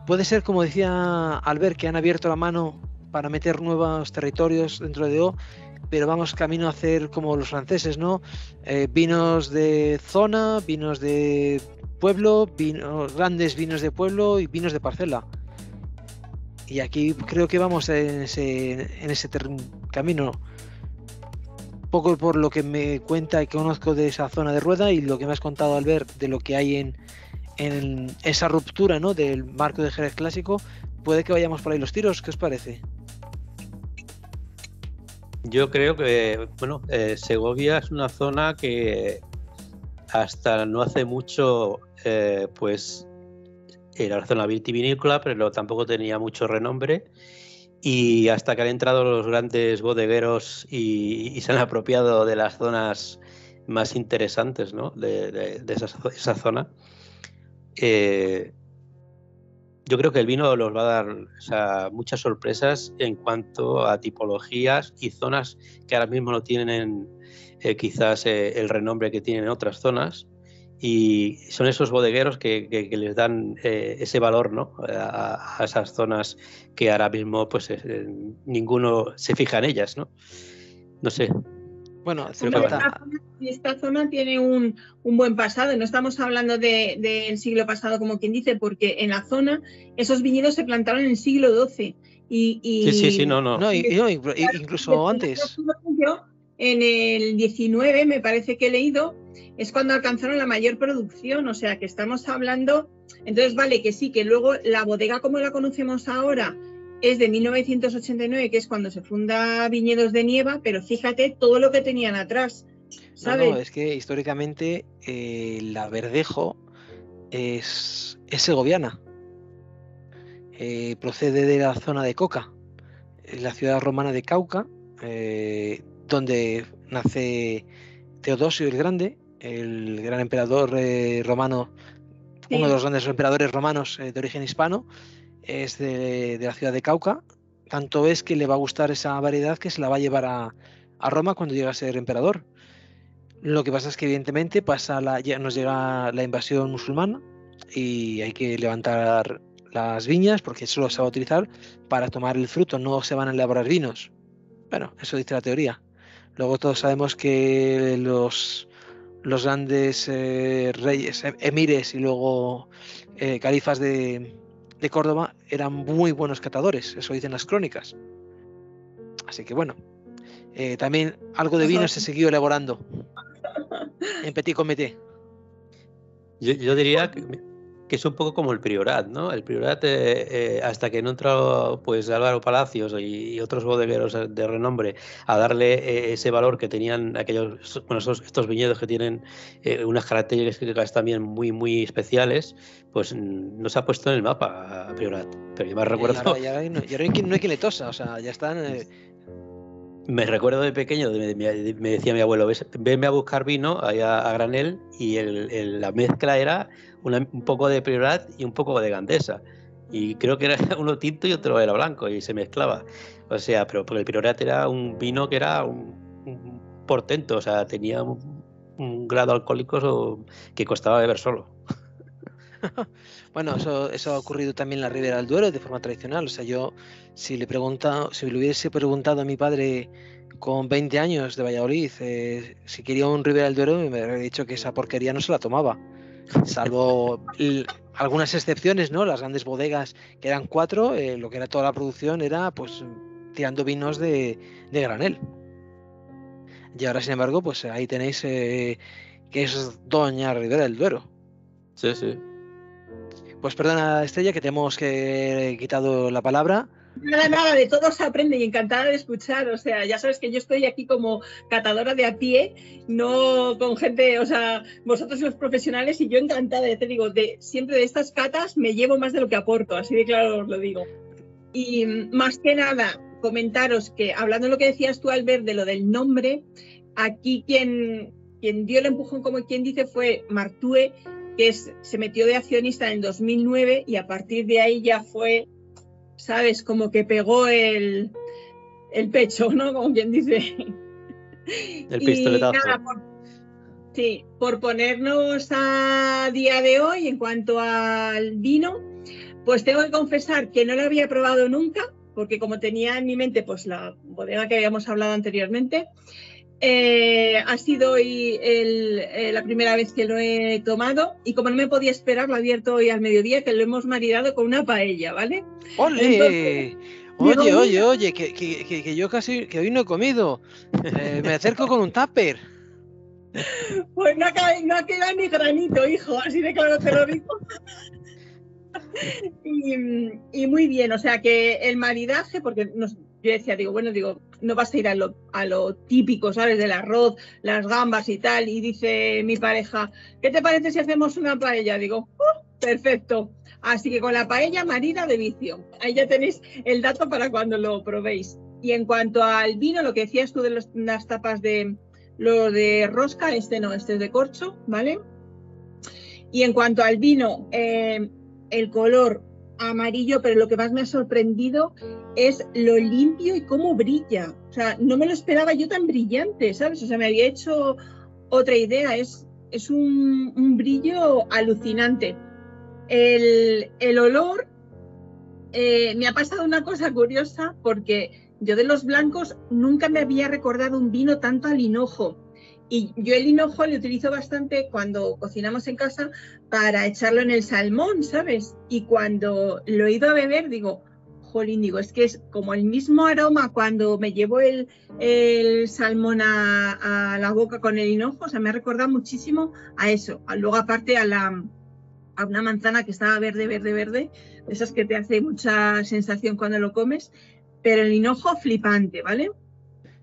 Puede ser, como decía Albert, que han abierto la mano para meter nuevos territorios dentro de O, pero vamos camino a hacer como los franceses, ¿no? Vinos de zona, vinos de pueblo, grandes vinos de pueblo y vinos de parcela. Y aquí creo que vamos en ese camino. Poco por lo que me cuenta y que conozco de esa zona de Rueda y lo que me has contado al ver de lo que hay en esa ruptura, ¿no?, del marco de Jerez clásico, puede que vayamos por ahí los tiros. ¿Qué os parece? Yo creo que, bueno, Segovia es una zona que hasta no hace mucho pues era la zona vitivinícola, pero tampoco tenía mucho renombre, y hasta que han entrado los grandes bodegueros y se han apropiado de las zonas más interesantes, ¿no?, de esa zona, yo creo que el vino los va a dar, o sea, muchas sorpresas en cuanto a tipologías y zonas que ahora mismo no tienen quizás el renombre que tienen en otras zonas, y son esos bodegueros que les dan ese valor, ¿no?, a esas zonas que ahora mismo pues ninguno se fija en ellas, ¿no? No sé. Bueno, esta zona tiene un buen pasado. No estamos hablando del siglo pasado, como quien dice, porque en la zona esos viñedos se plantaron en el siglo XII. Incluso antes. En el 19, me parece que he leído, es cuando alcanzaron la mayor producción. O sea, que estamos hablando... Entonces, vale, que sí, que luego la bodega como la conocemos ahora es de 1989, que es cuando se funda Viñedos de Nieva, pero fíjate todo lo que tenían atrás, ¿sabes? No, es que históricamente la Verdejo es segoviana. Procede de la zona de Coca, la ciudad romana de Cauca, donde nace Teodosio el Grande, el gran emperador romano, uno de los grandes emperadores romanos de origen hispano. Es de la ciudad de Cauca. Tanto es que le va a gustar esa variedad que se la va a llevar a Roma cuando llegue a ser emperador. Lo que pasa es que evidentemente nos llega la invasión musulmana y hay que levantar las viñas porque solo se va a utilizar para tomar el fruto, no se van a elaborar vinos. Bueno, eso dice la teoría. Luego todos sabemos que los grandes reyes, emires y luego califas de Córdoba eran muy buenos catadores, eso dicen las crónicas. Así que bueno, también algo de vino se siguió elaborando en petit comité. Yo diría que es un poco como el Priorat, ¿no? El Priorat, hasta que no entró pues Álvaro Palacios y otros bodegueros de renombre a darle ese valor que tenían aquellos, bueno, estos viñedos que tienen unas características también muy, muy especiales, pues no se ha puesto en el mapa a Priorat. Pero yo me recuerdo... Y ahora no hay quien le tosa, o sea, ya están... Me recuerdo de pequeño, me decía mi abuelo, venme a buscar vino a granel, y la mezcla era un poco de Priorat y un poco de Gandesa. Y creo que era uno tinto y otro era blanco y se mezclaba. O sea, pero el Priorat era un vino que era un portento, o sea, tenía un grado alcohólico que costaba beber solo. Bueno, eso ha ocurrido también en la Ribera del Duero de forma tradicional. O sea, yo si le hubiese preguntado a mi padre con 20 años de Valladolid si quería un Ribera del Duero, me habría dicho que esa porquería no se la tomaba. Salvo algunas excepciones, ¿no? Las grandes bodegas, que eran 4, lo que era toda la producción era pues tirando vinos de granel. Y ahora, sin embargo, pues ahí tenéis que es Doña Ribera del Duero. Sí, sí. Pues perdona, Estrella, que te hemos quitado la palabra. Nada, de todo se aprende y encantada de escuchar. O sea, ya sabes que yo estoy aquí como catadora de a pie, no con gente, o sea, vosotros los profesionales, y yo encantada, ya te digo, siempre de estas catas me llevo más de lo que aporto, así de claro os lo digo. Y más que nada, comentaros que, hablando de lo que decías tú, Albert, de lo del nombre, aquí quien dio el empujón, como quien dice, fue Martue, que se metió de accionista en el 2009 y a partir de ahí ya fue, ¿sabes? Como que pegó el pecho, ¿no? Como quien dice. El pistoletazo. Y nada, por ponernos a día de hoy en cuanto al vino, pues tengo que confesar que no lo había probado nunca, porque como tenía en mi mente pues la bodega que habíamos hablado anteriormente, ha sido hoy la primera vez que lo he tomado y como no me podía esperar, lo he abierto hoy al mediodía, que lo hemos maridado con una paella, ¿vale? ¡Ole! Entonces, oye, que yo casi, que hoy no he comido. Me acerco con un tupper. Pues no ha quedado ni granito, hijo, así de claro te lo digo. Y muy bien, o sea que el maridaje, porque yo decía, digo, no vas a ir a lo típico, ¿sabes? Del arroz, las gambas y tal, y dice mi pareja, ¿qué te parece si hacemos una paella? Digo, perfecto. Así que con la paella marida de vicio. Ahí ya tenéis el dato para cuando lo probéis. Y en cuanto al vino, lo que decías tú de las tapas lo de rosca, este es de corcho, ¿vale? Y en cuanto al vino, el color amarillo, pero lo que más me ha sorprendido es lo limpio y cómo brilla. O sea, no me lo esperaba yo tan brillante, ¿sabes? O sea, me había hecho otra idea. Es un brillo alucinante. El olor, me ha pasado una cosa curiosa, porque yo de los blancos nunca me había recordado un vino tanto al hinojo. Y yo el hinojo lo utilizo bastante cuando cocinamos en casa para echarlo en el salmón, ¿sabes? Y cuando lo he ido a beber, digo, jolín, es que es como el mismo aroma cuando me llevo el salmón a la boca con el hinojo. O sea, me ha recordado muchísimo a eso. Luego, aparte, a una manzana que estaba verde, de esas que te hace mucha sensación cuando lo comes, pero el hinojo flipante, ¿vale?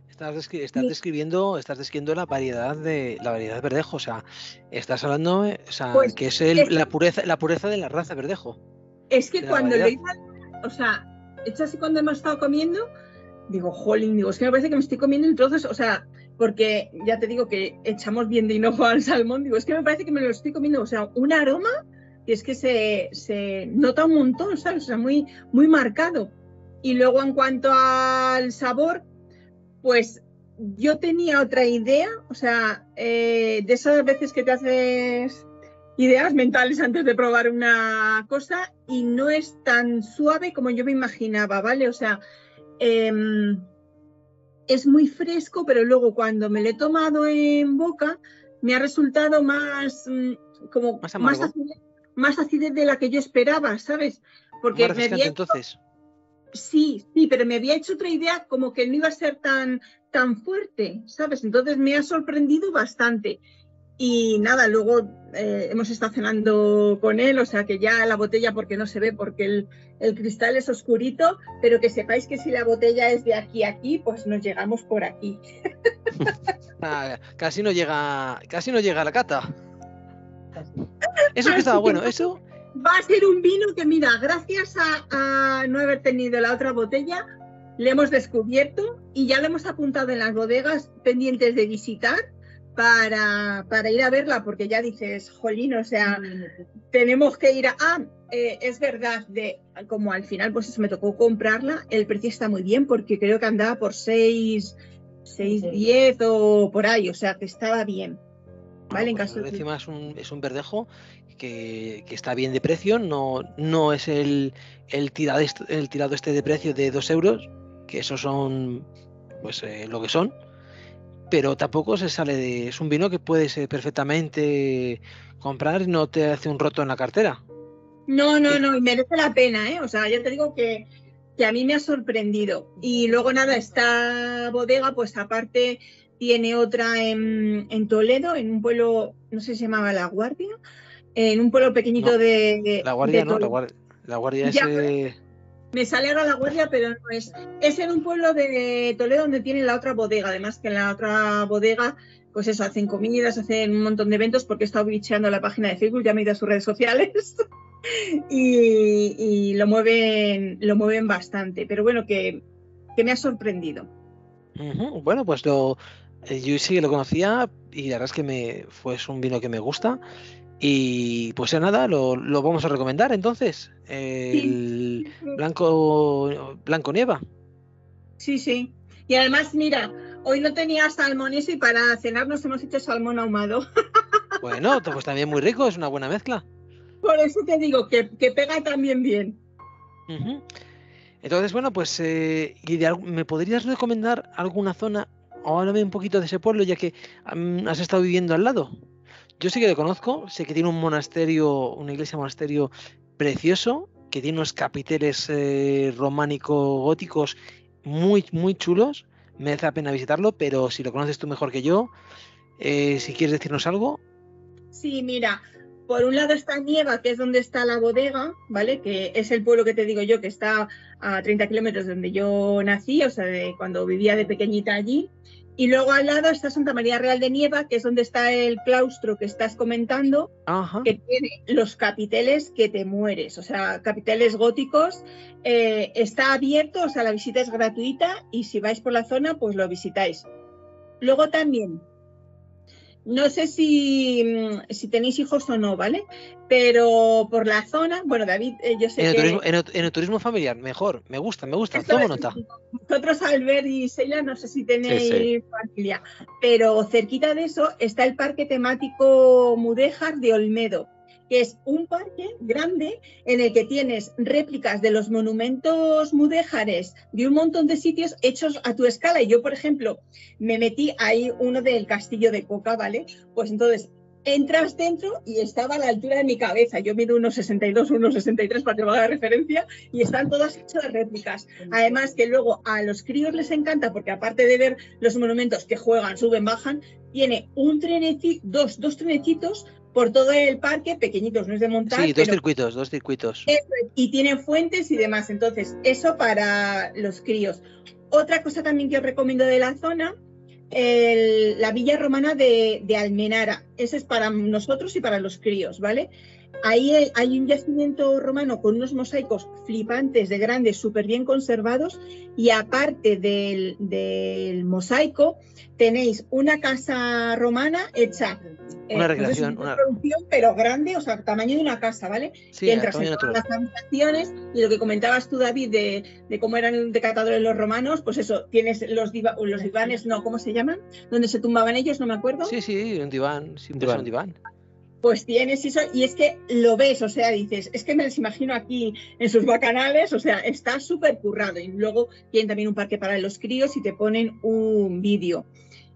Estás describiendo la variedad verdejo, o sea, estás hablando, o sea, pues que es la pureza de la raza verdejo. Es que cuando lo iba, o sea, hecho así cuando hemos estado comiendo, digo, jolín, es que me parece que me estoy comiendo en trozos, o sea, porque ya te digo que echamos bien de hinojo al salmón, digo, es que me parece que me lo estoy comiendo, o sea, un aroma que es que se nota un montón, ¿sabes? O sea, muy, muy marcado. Y luego en cuanto al sabor, pues yo tenía otra idea, o sea, de esas veces que te haces ideas mentales antes de probar una cosa y no es tan suave como yo me imaginaba, ¿vale? O sea, es muy fresco, pero luego cuando me lo he tomado en boca me ha resultado más como más acidez de la que yo esperaba, ¿sabes? Porque más refrescante, entonces. Sí, pero me había hecho otra idea como que no iba a ser tan fuerte, ¿sabes? Entonces me ha sorprendido bastante. Y nada, luego hemos estado cenando con él, o sea que ya la botella, porque no se ve, porque el cristal es oscurito, pero que sepáis que si la botella es de aquí a aquí, pues nos llegamos por aquí. Casi no llega a la cata. Eso que estaba bueno, eso... Va a ser un vino que, mira, gracias a no haber tenido la otra botella, le hemos descubierto y ya lo hemos apuntado en las bodegas pendientes de visitar para ir a verla, porque ya dices, jolín, o sea, tenemos que ir a... es verdad, como al final pues eso, me tocó comprarla, el precio está muy bien, porque creo que andaba por 6,10 o por ahí, o sea, que estaba bien. Vale, en caso encima es un verdejo que está bien de precio, no es el tirado este de precio de 2 euros, que esos son pues lo que son, pero tampoco se sale de... Es un vino que puedes perfectamente comprar y no te hace un roto en la cartera. No, y merece la pena, ¿eh? O sea, ya te digo que a mí me ha sorprendido. Y luego nada, esta bodega, pues aparte tiene otra en Toledo, en un pueblo, no sé si se llamaba La Guardia, en un pueblo pequeñito de La Guardia, de no, la Guardia es... Ya, me sale ahora La Guardia, pero no es. Es en un pueblo de Toledo donde tienen la otra bodega. Además que en la otra bodega, pues eso, hacen comidas, hacen un montón de eventos, porque he estado bicheando la página de Facebook, ya me he ido a sus redes sociales y lo mueven bastante. Pero bueno, que me ha sorprendido. Bueno, pues yo sí que lo conocía y la verdad es que fue un vino que me gusta. Y pues ya nada, lo vamos a recomendar entonces. El Blanco Nieva. Sí. Y además, mira, hoy no tenía salmón y para cenar nos hemos hecho salmón ahumado. Bueno, pues también muy rico, es una buena mezcla. Por eso te digo que pega también bien. Entonces, bueno, pues ¿me podrías recomendar alguna zona? O háblame un poquito de ese pueblo, ya que has estado viviendo al lado. Yo sí que lo conozco, sé que tiene un monasterio, una iglesia monasterio precioso, que tiene unos capiteles románico-góticos muy, muy chulos. Merece la pena visitarlo, pero si lo conoces tú mejor que yo, si quieres decirnos algo. Sí, mira, por un lado está Nieva, que es donde está la bodega, ¿vale? Que es el pueblo que te digo yo, que está a 30 kilómetros de donde yo nací, o sea, de cuando vivía de pequeñita allí. Y luego al lado está Santa María Real de Nieva, que es donde está el claustro que estás comentando, que tiene los capiteles que te mueres, o sea, capiteles góticos. Está abierto, o sea, la visita es gratuita y si vais por la zona, pues lo visitáis. Luego también, no sé si tenéis hijos o no, ¿vale? Pero por la zona, bueno, David, yo sé en el turismo familiar, mejor, me gusta, tomo nota. Vosotros, Albert y Sheila, no sé si tenéis familia, pero cerquita de eso está el parque temático Mudéjar de Olmedo, que es un parque grande en el que tienes réplicas de los monumentos mudéjares de un montón de sitios hechos a tu escala. Y yo, por ejemplo, me metí ahí uno del Castillo de Coca, ¿vale? Pues entonces entras dentro y estaba a la altura de mi cabeza. Yo mido 1,62, 1,63 para que me haga referencia, y están todas hechas de réplicas. Además que luego a los críos les encanta porque aparte de ver los monumentos que juegan, suben, bajan, tiene un trenecito, dos trenecitos por todo el parque, pequeñitos, no es de montar. Sí, dos circuitos. Eso, y tienen fuentes y demás. Entonces, eso para los críos. Otra cosa también que os recomiendo de la zona, la villa romana de Almenara. Ese es para nosotros y para los críos, ¿vale? Ahí hay un yacimiento romano con unos mosaicos flipantes de grandes, súper bien conservados, y aparte del mosaico tenéis una casa romana hecha, una recreación, una producción, pero grande, o sea, tamaño de una casa, ¿vale? Sí, que entras en todas las habitaciones, y lo que comentabas tú, David, de cómo eran decatadores los romanos, pues eso, tienes los divanes, no, ¿cómo se llaman? Donde se tumbaban ellos, no me acuerdo. Sí, un diván, un diván. Pues tienes eso, y es que lo ves, o sea, dices, es que me los imagino aquí en sus bacanales, o sea, está súper currado. Y luego tienen también un parque para los críos y te ponen un vídeo.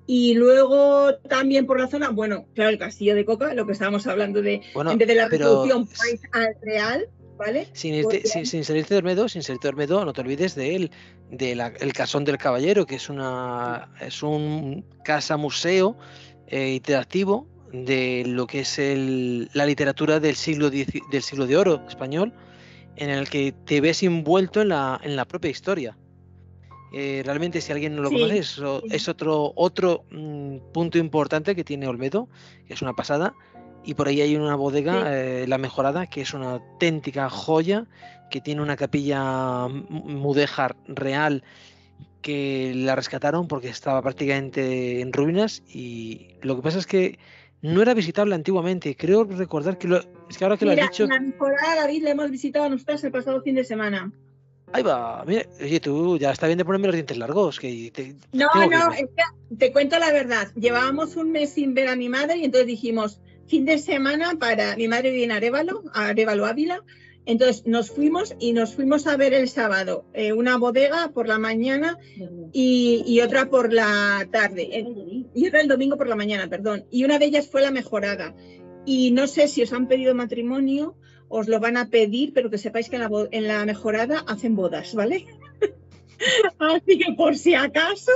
Y luego también por la zona, bueno, claro, el Castillo de Coca, lo que estábamos hablando de, Bueno, en vez de la pero Revolución, país al real, ¿vale? sin Porque, salirte de Olmedo, no te olvides de el Casón del Caballero, que es un casa-museo interactivo de lo que es la literatura del siglo de oro español, en el que te ves envuelto en la propia historia. Realmente, si alguien no lo conoce, es otro punto importante que tiene Olmedo, que es una pasada. Y por ahí hay una bodega, La Mejorada, que es una auténtica joya, que tiene una capilla mudéjar real que la rescataron porque estaba prácticamente en ruinas, y lo que pasa es que no era visitable antiguamente. Creo recordar es que ahora que lo has dicho... La Mejorada, David, la hemos visitado nosotros el pasado fin de semana. Ahí va, mira, oye, tú ya está bien de ponerme los dientes largos. No, es que te cuento la verdad. Llevábamos un mes sin ver a mi madre y entonces dijimos, fin de semana para... Mi madre vive en Arévalo, Ávila. Entonces nos fuimos a ver el sábado una bodega por la mañana y otra por la tarde. Y otra el domingo por la mañana, perdón. Y una de ellas fue La Mejorada. Y no sé si os han pedido matrimonio, os lo van a pedir, pero que sepáis que en la Mejorada hacen bodas, ¿vale? Así que por si acaso,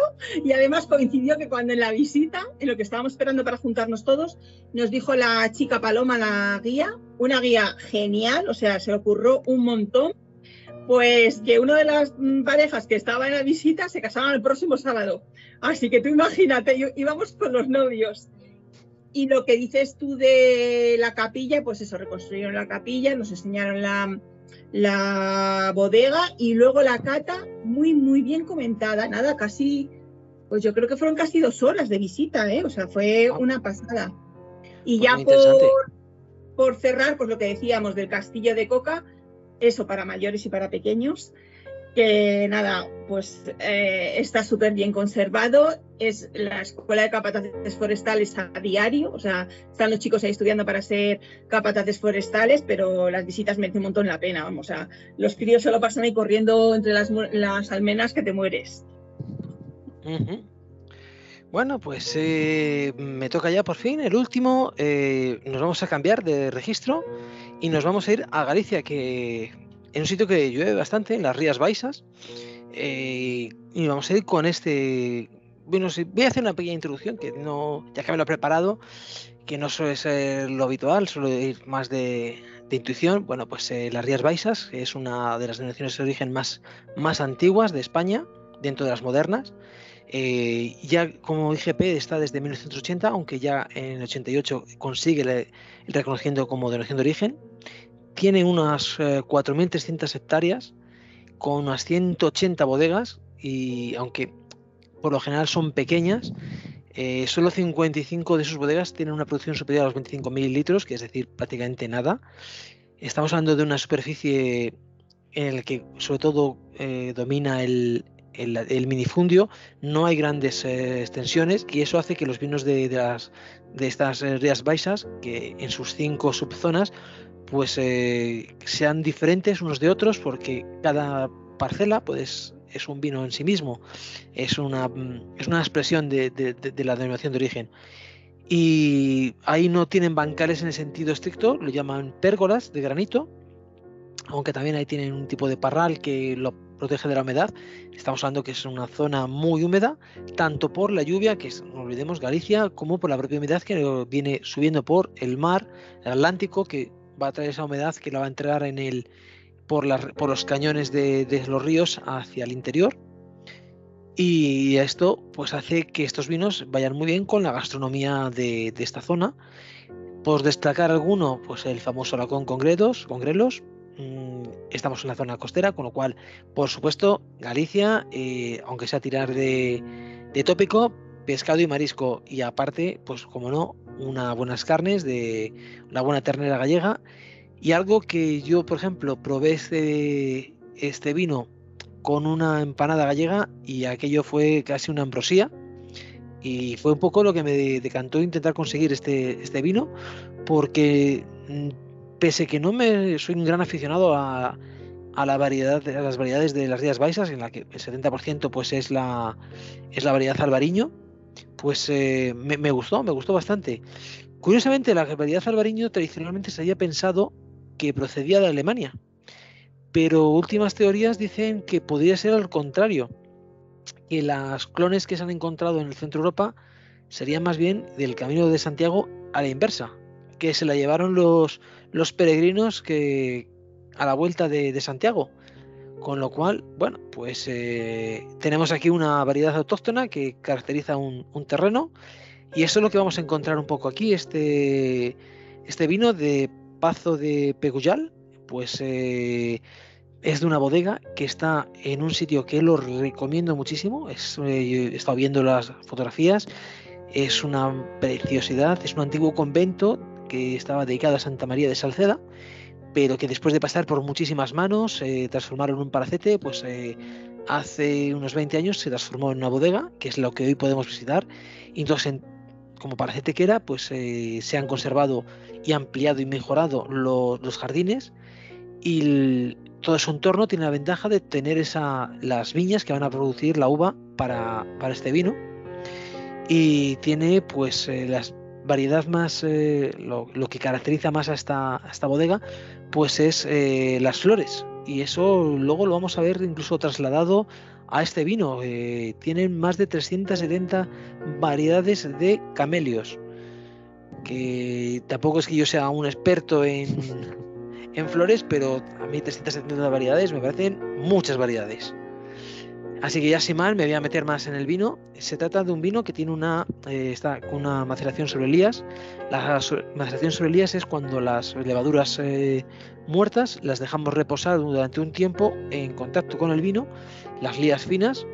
y además coincidió que cuando en la visita, en lo que estábamos esperando para juntarnos todos, nos dijo la chica Paloma, la guía, una guía genial, o sea, se le ocurrió un montón, pues que una de las parejas que estaba en la visita se casaban el próximo sábado. Así que tú imagínate, íbamos con los novios. Y lo que dices tú de la capilla, pues eso, reconstruyeron la capilla, nos enseñaron la bodega y luego la cata, muy, muy bien comentada. Nada, casi, pues yo creo que fueron casi 2 horas de visita, ¿eh? O sea, fue una pasada. Y pues ya por cerrar, pues lo que decíamos del Castillo de Coca, eso para mayores y para pequeños, que nada, pues está súper bien conservado. Es la escuela de capataces forestales a diario, o sea, están los chicos ahí estudiando para ser capataces forestales, pero las visitas merecen un montón la pena, vamos, o sea, los críos se lo pasan ahí corriendo entre las almenas que te mueres. Bueno, pues me toca ya por fin el último. Nos vamos a cambiar de registro y nos vamos a ir a Galicia, que en un sitio que llueve bastante, en las Rías Baixas, y vamos a ir con bueno, voy a hacer una pequeña introducción, que no, ya que me lo he preparado, que no suele ser lo habitual, suele ir más de intuición. Bueno, pues las Rías Baixas, que es una de las denominaciones de origen más antiguas de España, dentro de las modernas. Ya como IGP está desde 1980, aunque ya en el 88 consigue el reconocimiento como denominación de origen. Tiene unas 4.300 hectáreas con unas 180 bodegas, y aunque por lo general son pequeñas, solo 55 de sus bodegas tienen una producción superior a los 25.000 litros, que es decir, prácticamente nada. Estamos hablando de una superficie en la que sobre todo domina el minifundio, no hay grandes extensiones, y eso hace que los vinos de estas Rías Baixas, que en sus 5 subzonas, pues sean diferentes unos de otros, porque cada parcela pues es un vino en sí mismo, es una expresión de la denominación de origen. Y ahí no tienen bancales en el sentido estricto, lo llaman pérgolas de granito, aunque también ahí tienen un tipo de parral que lo protege de la humedad. Estamos hablando que es una zona muy húmeda, tanto por la lluvia, que es, no olvidemos, Galicia, como por la propia humedad que viene subiendo por el mar, el Atlántico, que va a traer esa humedad que la va a entrar por los cañones de los ríos hacia el interior. Y esto pues hace que estos vinos vayan muy bien con la gastronomía de esta zona. Por destacar alguno, pues el famoso lacón con grelos. Estamos en la zona costera, con lo cual, por supuesto, Galicia, aunque sea tirar de tópico, pescado y marisco, y aparte, pues como no, unas buenas carnes, de una buena ternera gallega. Y algo que yo, por ejemplo, probé este vino con una empanada gallega, y aquello fue casi una ambrosía, Y fue un poco lo que me decantó intentar conseguir este vino, porque pese que no soy un gran aficionado a las variedades de las Rías Baixas, en la que el 70% pues es la variedad Albariño, pues me gustó bastante. Curiosamente, la variedad Albariño tradicionalmente se había pensado que procedía de Alemania, pero últimas teorías dicen que podría ser al contrario, que las clones que se han encontrado en el centro de Europa serían más bien del Camino de Santiago a la inversa, que se la llevaron los peregrinos que a la vuelta de Santiago. Con lo cual, bueno, pues tenemos aquí una variedad autóctona que caracteriza un terreno, y eso es lo que vamos a encontrar un poco aquí. Este vino de Pazo de Pegullal, pues es de una bodega que está en un sitio que lo recomiendo muchísimo. Yo he estado viendo las fotografías, es una preciosidad, es un antiguo convento que estaba dedicado a Santa María de Salceda, pero que después de pasar por muchísimas manos transformaron un palacete, pues hace unos 20 años se transformó en una bodega, que es lo que hoy podemos visitar. Y entonces, como palacete que era, pues se han conservado y ampliado y mejorado los jardines, y todo su entorno tiene la ventaja de tener las viñas que van a producir la uva para este vino, y tiene pues las variedad más, lo que caracteriza más a esta bodega, pues es las flores, y eso luego lo vamos a ver incluso trasladado a este vino. Tienen más de 370 variedades de camelios, que tampoco es que yo sea un experto en flores, pero a mí 370 variedades me parecen muchas variedades. Así que ya sin mal me voy a meter más en el vino. Se trata de un vino que tiene está con una maceración sobre lías. La maceración sobre lías es cuando las levaduras muertas las dejamos reposar durante un tiempo en contacto con el vino, las lías finas,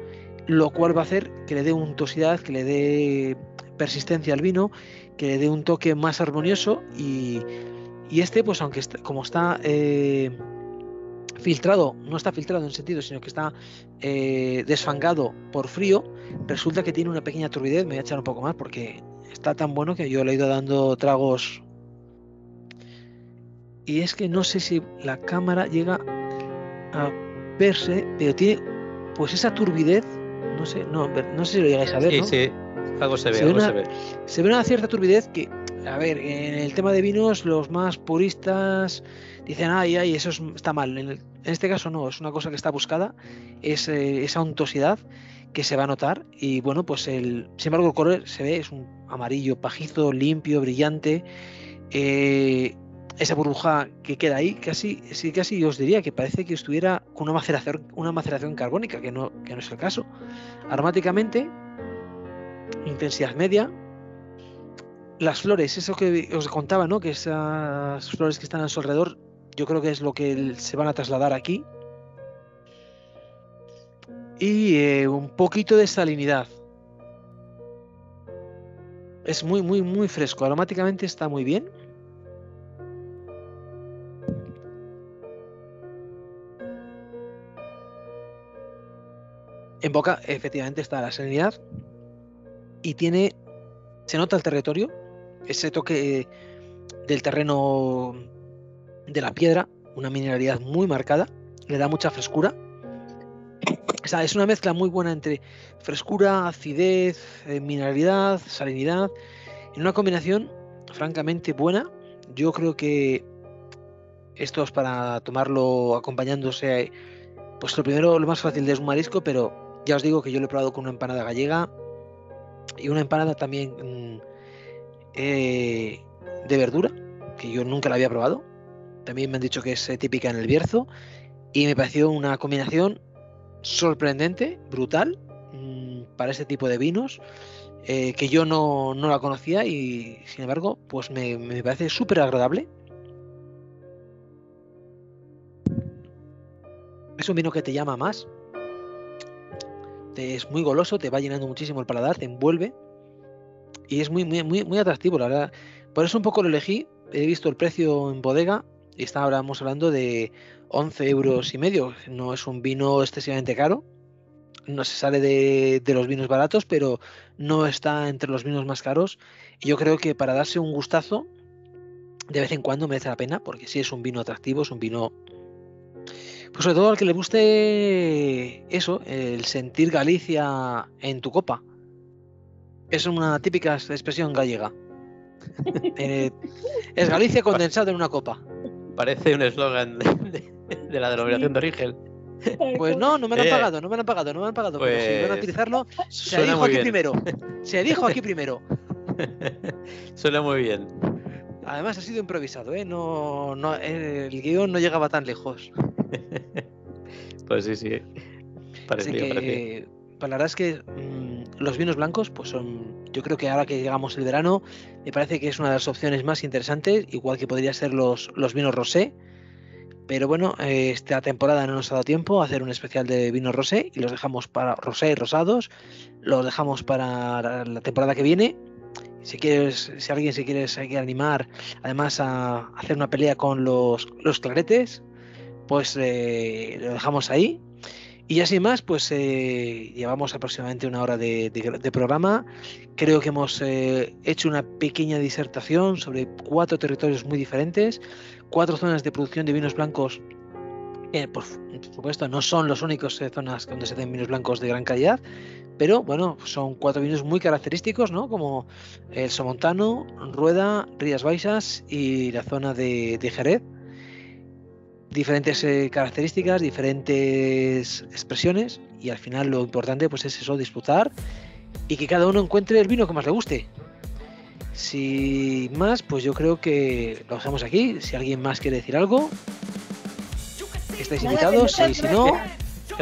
lo cual va a hacer que le dé untuosidad, que le dé persistencia al vino, que le dé un toque más armonioso, y este, pues aunque como está filtrado, no está filtrado en sentido, sino que está desfangado por frío, resulta que tiene una pequeña turbidez. Me voy a echar un poco más porque está tan bueno que yo le he ido dando tragos, y es que no sé si la cámara llega a verse, pero tiene pues esa turbidez, no sé si lo llegáis a ver, sí, ¿no? Sí, algo se ve, se ve una cierta turbidez que, a ver, en el tema de vinos los más puristas dicen, ay, eso está mal. En este caso no, es una cosa que está buscada, es esa untuosidad que se va a notar. Y bueno, pues sin embargo el color se ve, es un amarillo pajizo, limpio, brillante. Esa burbuja que queda ahí, casi os diría que parece que estuviera con una maceración carbónica, que no es el caso. Aromáticamente, intensidad media. Las flores, eso que os contaba, ¿no? Que esas flores que están a su alrededor, yo creo que es lo que se van a trasladar aquí. Y un poquito de salinidad. Es muy, muy, muy fresco. Aromáticamente está muy bien. En boca, efectivamente, está la salinidad. Y se nota el territorio, ese toque del terreno, de la piedra, una mineralidad muy marcada, le da mucha frescura. O sea, es una mezcla muy buena entre frescura, acidez, mineralidad, salinidad, en una combinación francamente buena. Yo creo que esto es para tomarlo acompañándose, pues lo primero, lo más fácil es un marisco, pero ya os digo que yo lo he probado con una empanada gallega y una empanada también de verdura, que yo nunca la había probado. También me han dicho que es típica en el Bierzo, y me pareció una combinación sorprendente, brutal, para este tipo de vinos, que yo no la conocía, y sin embargo pues me parece súper agradable. Es un vino que te llama más, es muy goloso, te va llenando muchísimo el paladar, te envuelve, y es muy, muy, muy, muy atractivo, la verdad. Por eso un poco lo elegí. He visto el precio en bodega y estábamos hablando de 11,5 €. No es un vino excesivamente caro. no se sale de los vinos baratos, pero no está entre los vinos más caros. Y yo creo que para darse un gustazo, de vez en cuando merece la pena, porque sí es un vino atractivo, es un vino, pues sobre todo al que le guste eso, el sentir Galicia en tu copa. Es una típica expresión gallega. Es Galicia condensado en una copa. Parece un eslogan de la denominación de origen. Pues no me lo han pagado, no me lo han pagado, Pues, pero si van a utilizarlo, se dijo aquí primero. Se dijo aquí primero. Suena muy bien. Además ha sido improvisado, ¿eh? No, el guión no llegaba tan lejos. Pues sí. Parecía. Pues la verdad es que los vinos blancos, pues son, yo creo que ahora que llegamos el verano, me parece que es una de las opciones más interesantes, igual que podría ser los vinos rosé. Pero bueno, esta temporada no nos ha dado tiempo a hacer un especial de vinos rosé y los dejamos para rosé y rosados, los dejamos para la temporada que viene. Si alguien se quiere animar, además a hacer una pelea con los claretes, pues lo dejamos ahí. Y así más, pues llevamos aproximadamente una hora de programa. Creo que hemos hecho una pequeña disertación sobre 4 territorios muy diferentes, 4 zonas de producción de vinos blancos. Por supuesto, no son las únicas zonas donde se hacen vinos blancos de gran calidad, pero bueno, son 4 vinos muy característicos, ¿no? Como el Somontano, Rueda, Rías Baixas y la zona de Jerez. Diferentes características, diferentes expresiones, y al final lo importante pues es eso, disfrutar y que cada uno encuentre el vino que más le guste. Sin más, pues yo creo que lo dejamos aquí. Si alguien más quiere decir algo, estáis invitados, y si no,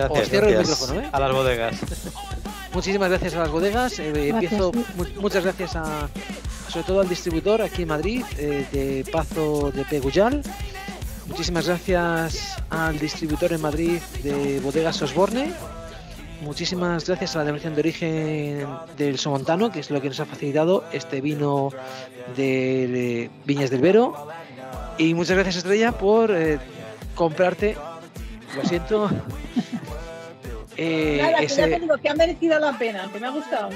os cierro el micrófono, ¿eh? A las bodegas. Muchísimas gracias a las bodegas. Empiezo, muchas gracias sobre todo al distribuidor aquí en Madrid, de Pazo de Peguyal. Muchísimas gracias al distribuidor en Madrid de Bodegas Osborne. Muchísimas gracias a la denominación de origen del Somontano, que es lo que nos ha facilitado este vino de Viñas del Vero. Y muchas gracias, Estrella, por comprarte, lo siento, Nada, que ya te digo que ha merecido la pena, que me ha gustado.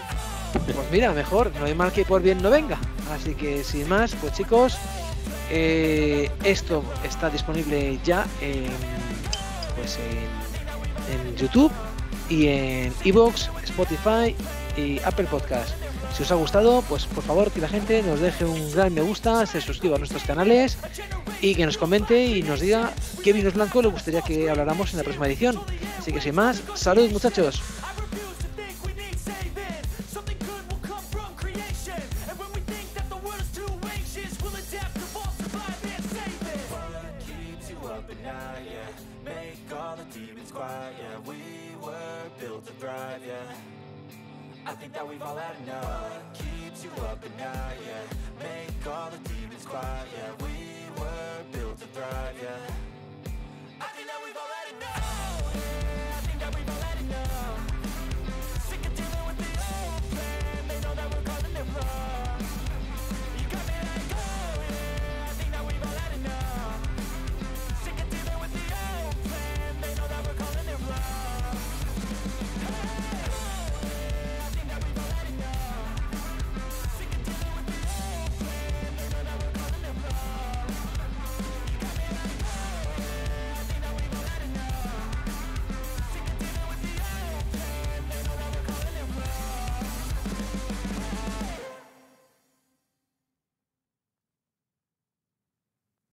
Pues mira, mejor, no hay mal que por bien no venga. Así que sin más, pues chicos, esto está disponible ya en YouTube y en iVoox, Spotify y Apple Podcast. Si os ha gustado, pues por favor que la gente nos deje un gran me gusta, se suscriba a nuestros canales y que nos comente y nos diga qué vinos blancos le gustaría que habláramos en la próxima edición. Así que sin más, salud muchachos. I think that we've all had enough.